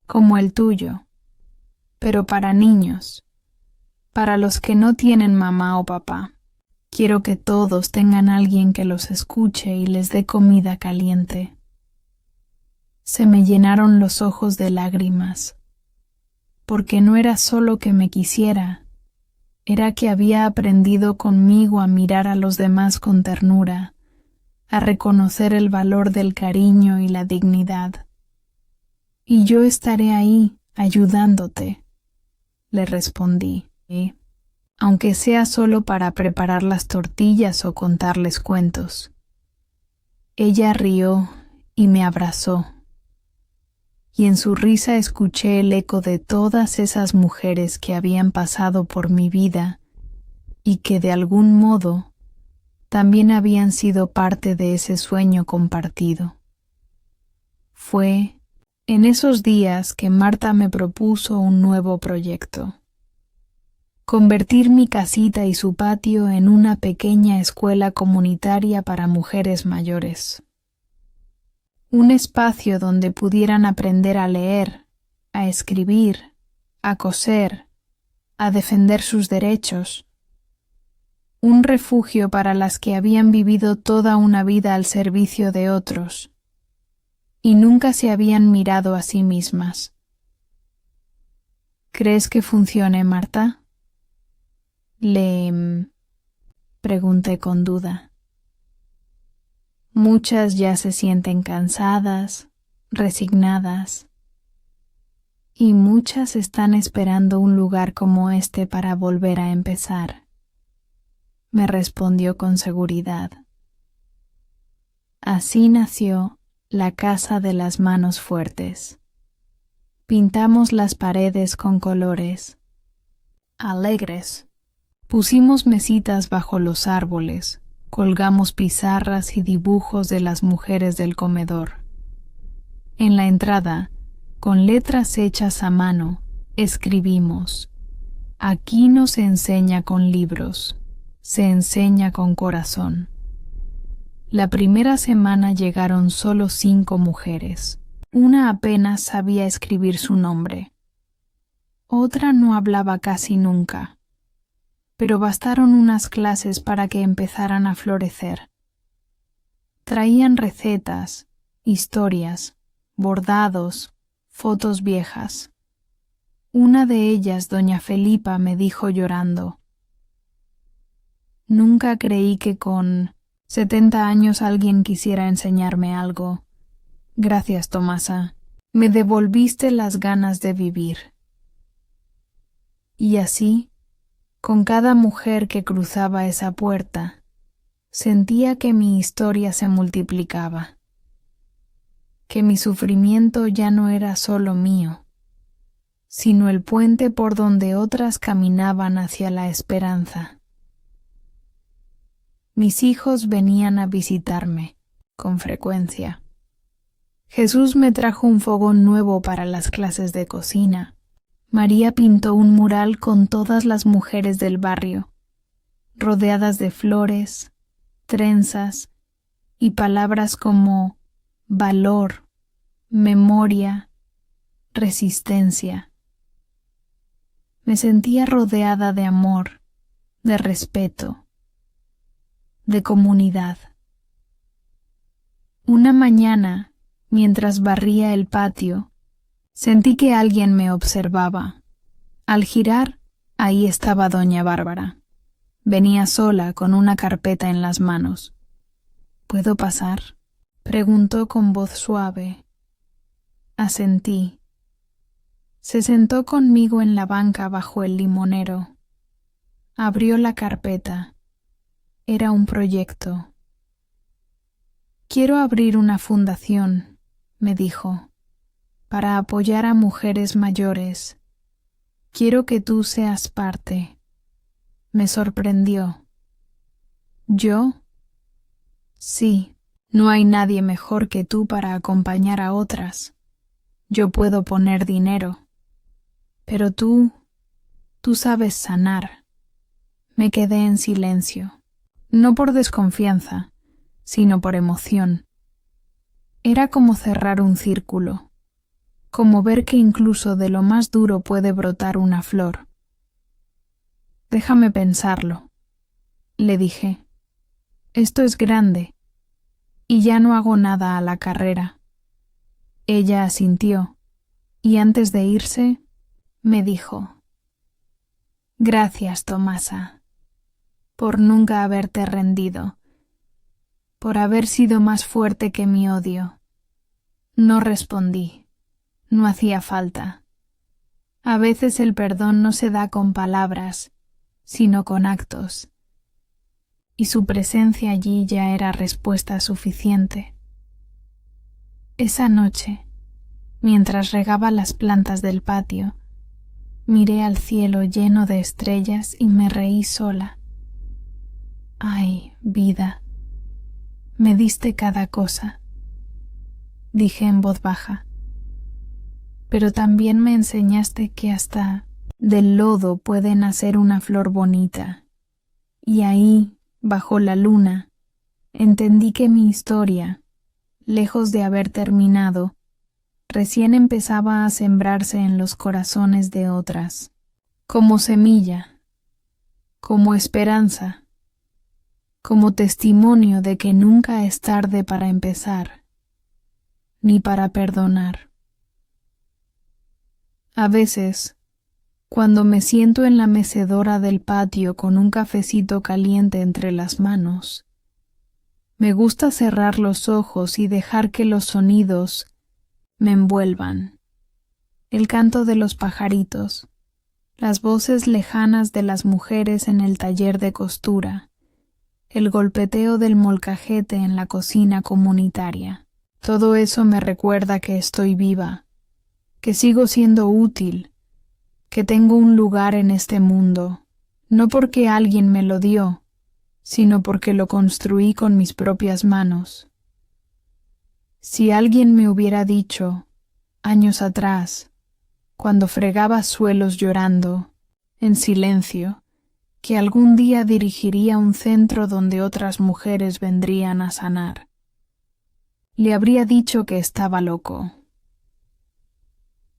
S1: como el tuyo, pero para niños, para los que no tienen mamá o papá. Quiero que todos tengan alguien que los escuche y les dé comida caliente. Se me llenaron los ojos de lágrimas, porque no era solo que me quisiera, era que había aprendido conmigo a mirar a los demás con ternura, a reconocer el valor del cariño y la dignidad. Y yo estaré ahí, ayudándote, le respondí, aunque sea solo para preparar las tortillas o contarles cuentos. Ella rió y me abrazó, y en su risa escuché el eco de todas esas mujeres que habían pasado por mi vida y que de algún modo también habían sido parte de ese sueño compartido. Fue en esos días que Marta me propuso un nuevo proyecto: convertir mi casita y su patio en una pequeña escuela comunitaria para mujeres mayores. Un espacio donde pudieran aprender a leer, a escribir, a coser, a defender sus derechos. Un refugio para las que habían vivido toda una vida al servicio de otros y nunca se habían mirado a sí mismas. ¿Crees que funcione, Marta? Le pregunté con duda. Muchas ya se sienten cansadas, resignadas, y muchas están esperando un lugar como este para volver a empezar, me respondió con seguridad. Así nació la Casa de las Manos Fuertes. Pintamos las paredes con colores alegres. Pusimos mesitas bajo los árboles, colgamos pizarras y dibujos de las mujeres del comedor. En la entrada, con letras hechas a mano, escribimos: aquí no se enseña con libros, se enseña con corazón. La primera semana llegaron solo 5 mujeres. Una apenas sabía escribir su nombre. Otra no hablaba casi nunca, pero bastaron unas clases para que empezaran a florecer. Traían recetas, historias, bordados, fotos viejas. Una de ellas, doña Felipa, me dijo llorando: nunca creí que con 70 años alguien quisiera enseñarme algo. Gracias, Tomasa. Me devolviste las ganas de vivir. Y así, con cada mujer que cruzaba esa puerta, sentía que mi historia se multiplicaba, que mi sufrimiento ya no era solo mío, sino el puente por donde otras caminaban hacia la esperanza. Mis hijos venían a visitarme con frecuencia. Jesús me trajo un fogón nuevo para las clases de cocina. María pintó un mural con todas las mujeres del barrio, rodeadas de flores, trenzas y palabras como valor, memoria, resistencia. Me sentía rodeada de amor, de respeto, de comunidad. Una mañana, mientras barría el patio, sentí que alguien me observaba. Al girar, ahí estaba doña Bárbara. Venía sola con una carpeta en las manos. ¿Puedo pasar?, preguntó con voz suave. Asentí. Se sentó conmigo en la banca bajo el limonero. Abrió la carpeta. Era un proyecto. Quiero abrir una fundación, me dijo, para apoyar a mujeres mayores. Quiero que tú seas parte. Me sorprendió. ¿Yo? Sí, no hay nadie mejor que tú para acompañar a otras. Yo puedo poner dinero. Pero tú sabes sanar. Me quedé en silencio, no por desconfianza, sino por emoción. Era como cerrar un círculo, como ver que incluso de lo más duro puede brotar una flor. Déjame pensarlo, le dije. Esto es grande, y ya no hago nada a la carrera. Ella asintió, y antes de irse, me dijo: Gracias, Tomasa, por nunca haberte rendido, por haber sido más fuerte que mi odio. No respondí, no hacía falta. A veces el perdón no se da con palabras, sino con actos, y su presencia allí ya era respuesta suficiente. Esa noche, mientras regaba las plantas del patio, miré al cielo lleno de estrellas y me reí sola. Ay, vida, me diste cada cosa, dije en voz baja, pero también me enseñaste que hasta del lodo puede nacer una flor bonita, y ahí, bajo la luna, entendí que mi historia, lejos de haber terminado, recién empezaba a sembrarse en los corazones de otras, como semilla, como esperanza, como testimonio de que nunca es tarde para empezar, ni para perdonar. A veces, cuando me siento en la mecedora del patio con un cafecito caliente entre las manos, me gusta cerrar los ojos y dejar que los sonidos me envuelvan. El canto de los pajaritos, las voces lejanas de las mujeres en el taller de costura, el golpeteo del molcajete en la cocina comunitaria. Todo eso me recuerda que estoy viva, que sigo siendo útil, que tengo un lugar en este mundo, no porque alguien me lo dio, sino porque lo construí con mis propias manos. Si alguien me hubiera dicho, años atrás, cuando fregaba suelos llorando, en silencio, que algún día dirigiría un centro donde otras mujeres vendrían a sanar, le habría dicho que estaba loco.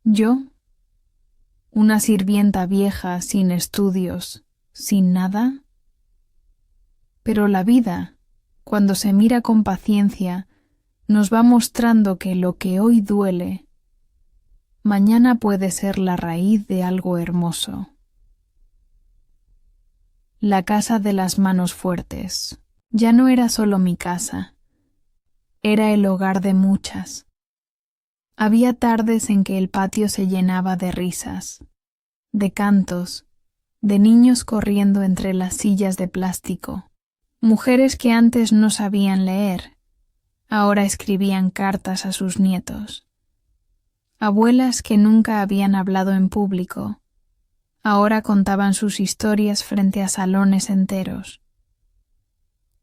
S1: Yo, una sirvienta vieja sin estudios, sin nada. Pero la vida, cuando se mira con paciencia, nos va mostrando que lo que hoy duele, mañana puede ser la raíz de algo hermoso. La casa de las manos fuertes ya no era solo mi casa, era el hogar de muchas. Había tardes en que el patio se llenaba de risas, de cantos, de niños corriendo entre las sillas de plástico, mujeres que antes no sabían leer, ahora escribían cartas a sus nietos, abuelas que nunca habían hablado en público, ahora contaban sus historias frente a salones enteros.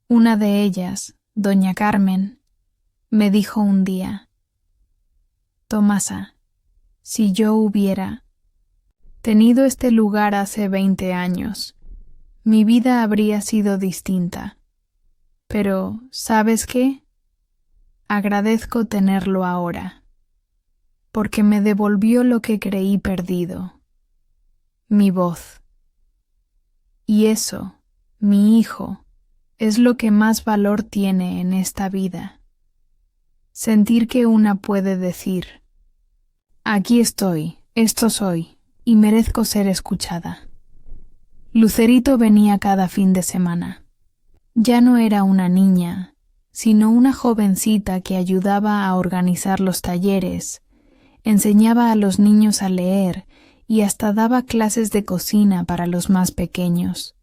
S1: Una de ellas, doña Carmen, me dijo un día: Tomasa, si yo hubiera tenido este lugar hace 20 años, mi vida habría sido distinta. Pero, ¿sabes qué? Agradezco tenerlo ahora, porque me devolvió lo que creí perdido, mi voz. Y eso, mi hijo, es lo que más valor tiene en esta vida. Sentir que una puede decir: aquí estoy, esto soy, y merezco ser escuchada. Lucerito venía cada fin de semana. Ya no era una niña, sino una jovencita que ayudaba a organizar los talleres, enseñaba a los niños a leer y hasta daba clases de cocina para los más pequeños.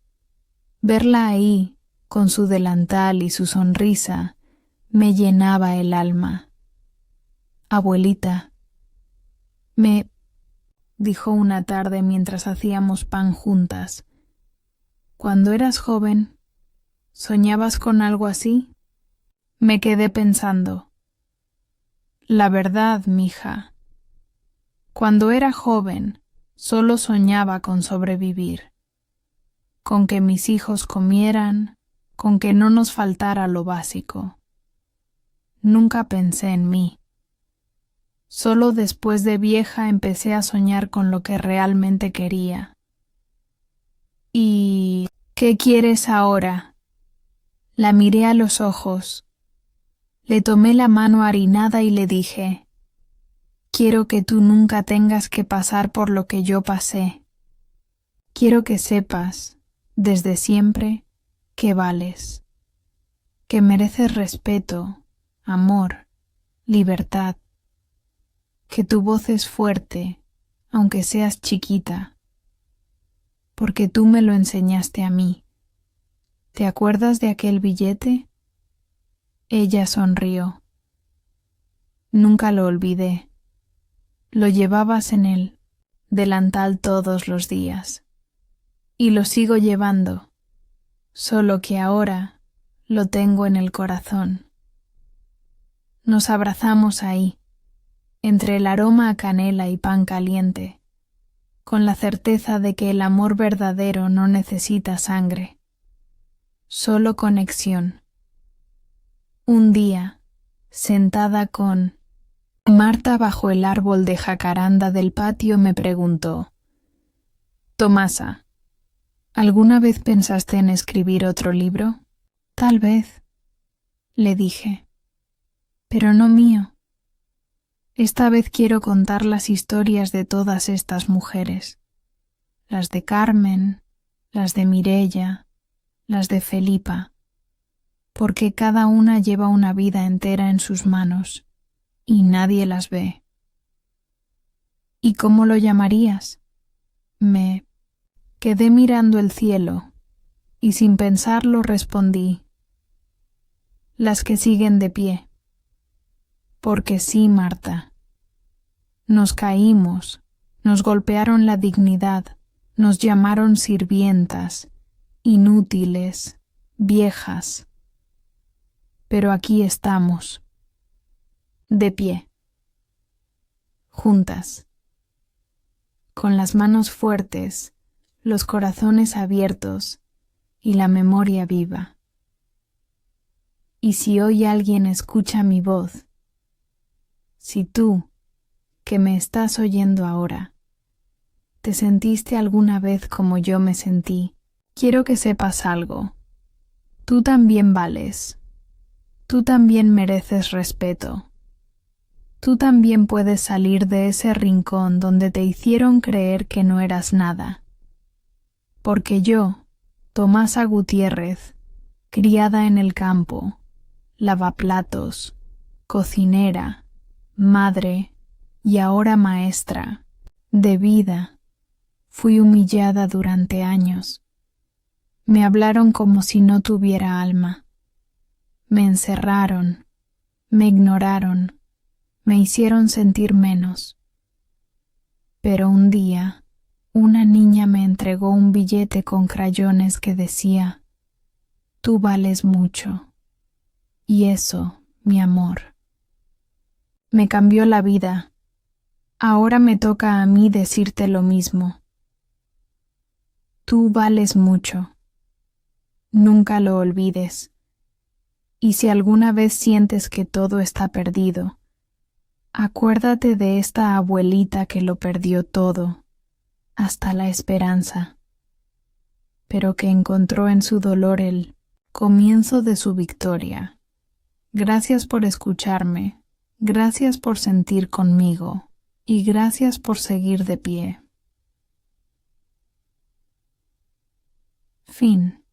S1: Verla ahí, con su delantal y su sonrisa, me llenaba el alma. Abuelita, me dijo una tarde mientras hacíamos pan juntas. Cuando eras joven, ¿soñabas con algo así? Me quedé pensando. La verdad, mija, cuando era joven, solo soñaba con sobrevivir, con que mis hijos comieran, con que no nos faltara lo básico. nunca pensé en mí. Solo después de vieja empecé a soñar con lo que realmente quería. ¿Y qué quieres ahora? La miré a los ojos. Le tomé la mano harinada y le dije, quiero que tú nunca tengas que pasar por lo que yo pasé. Quiero que sepas, desde siempre, que vales, que mereces respeto, amor, libertad, que tu voz es fuerte, aunque seas chiquita, porque tú me lo enseñaste a mí. ¿Te acuerdas de aquel billete? Ella sonrió. Nunca lo olvidé. Lo llevabas en el delantal todos los días. Y lo sigo llevando, solo que ahora lo tengo en el corazón. Nos abrazamos ahí, entre el aroma a canela y pan caliente, con la certeza de que el amor verdadero no necesita sangre, solo conexión. Un día, sentada con Marta bajo el árbol de jacaranda del patio, me preguntó, Tomasa, ¿alguna vez pensaste en escribir otro libro? Tal vez, le dije, pero no mío. Esta vez quiero contar las historias de todas estas mujeres, las de Carmen, las de Mireia, las de Felipa, porque cada una lleva una vida entera en sus manos y nadie las ve. ¿Y cómo lo llamarías? Me quedé mirando el cielo y sin pensarlo respondí, las que siguen de pie. Porque sí, Marta. Nos caímos, nos golpearon la dignidad, nos llamaron sirvientas, inútiles, viejas. Pero aquí estamos, de pie, juntas, con las manos fuertes, los corazones abiertos y la memoria viva. Y si hoy alguien escucha mi voz, si tú, que me estás oyendo ahora, te sentiste alguna vez como yo me sentí, quiero que sepas algo. Tú también vales. Tú también mereces respeto. Tú también puedes salir de ese rincón donde te hicieron creer que no eras nada. Porque yo, Tomasa Gutiérrez, criada en el campo, lavaplatos, cocinera, madre y ahora maestra, de vida, fui humillada durante años. Me hablaron como si no tuviera alma. Me encerraron, me ignoraron, me hicieron sentir menos. Pero un día, una niña me entregó un billete con crayones que decía, tú vales mucho. Y eso, mi amor, me cambió la vida. Ahora me toca a mí decirte lo mismo. Tú vales mucho. Nunca lo olvides. Y si alguna vez sientes que todo está perdido, acuérdate de esta abuelita que lo perdió todo, hasta la esperanza, pero que encontró en su dolor el comienzo de su victoria. Gracias por escucharme, gracias por sentir conmigo y gracias por seguir de pie. Fin.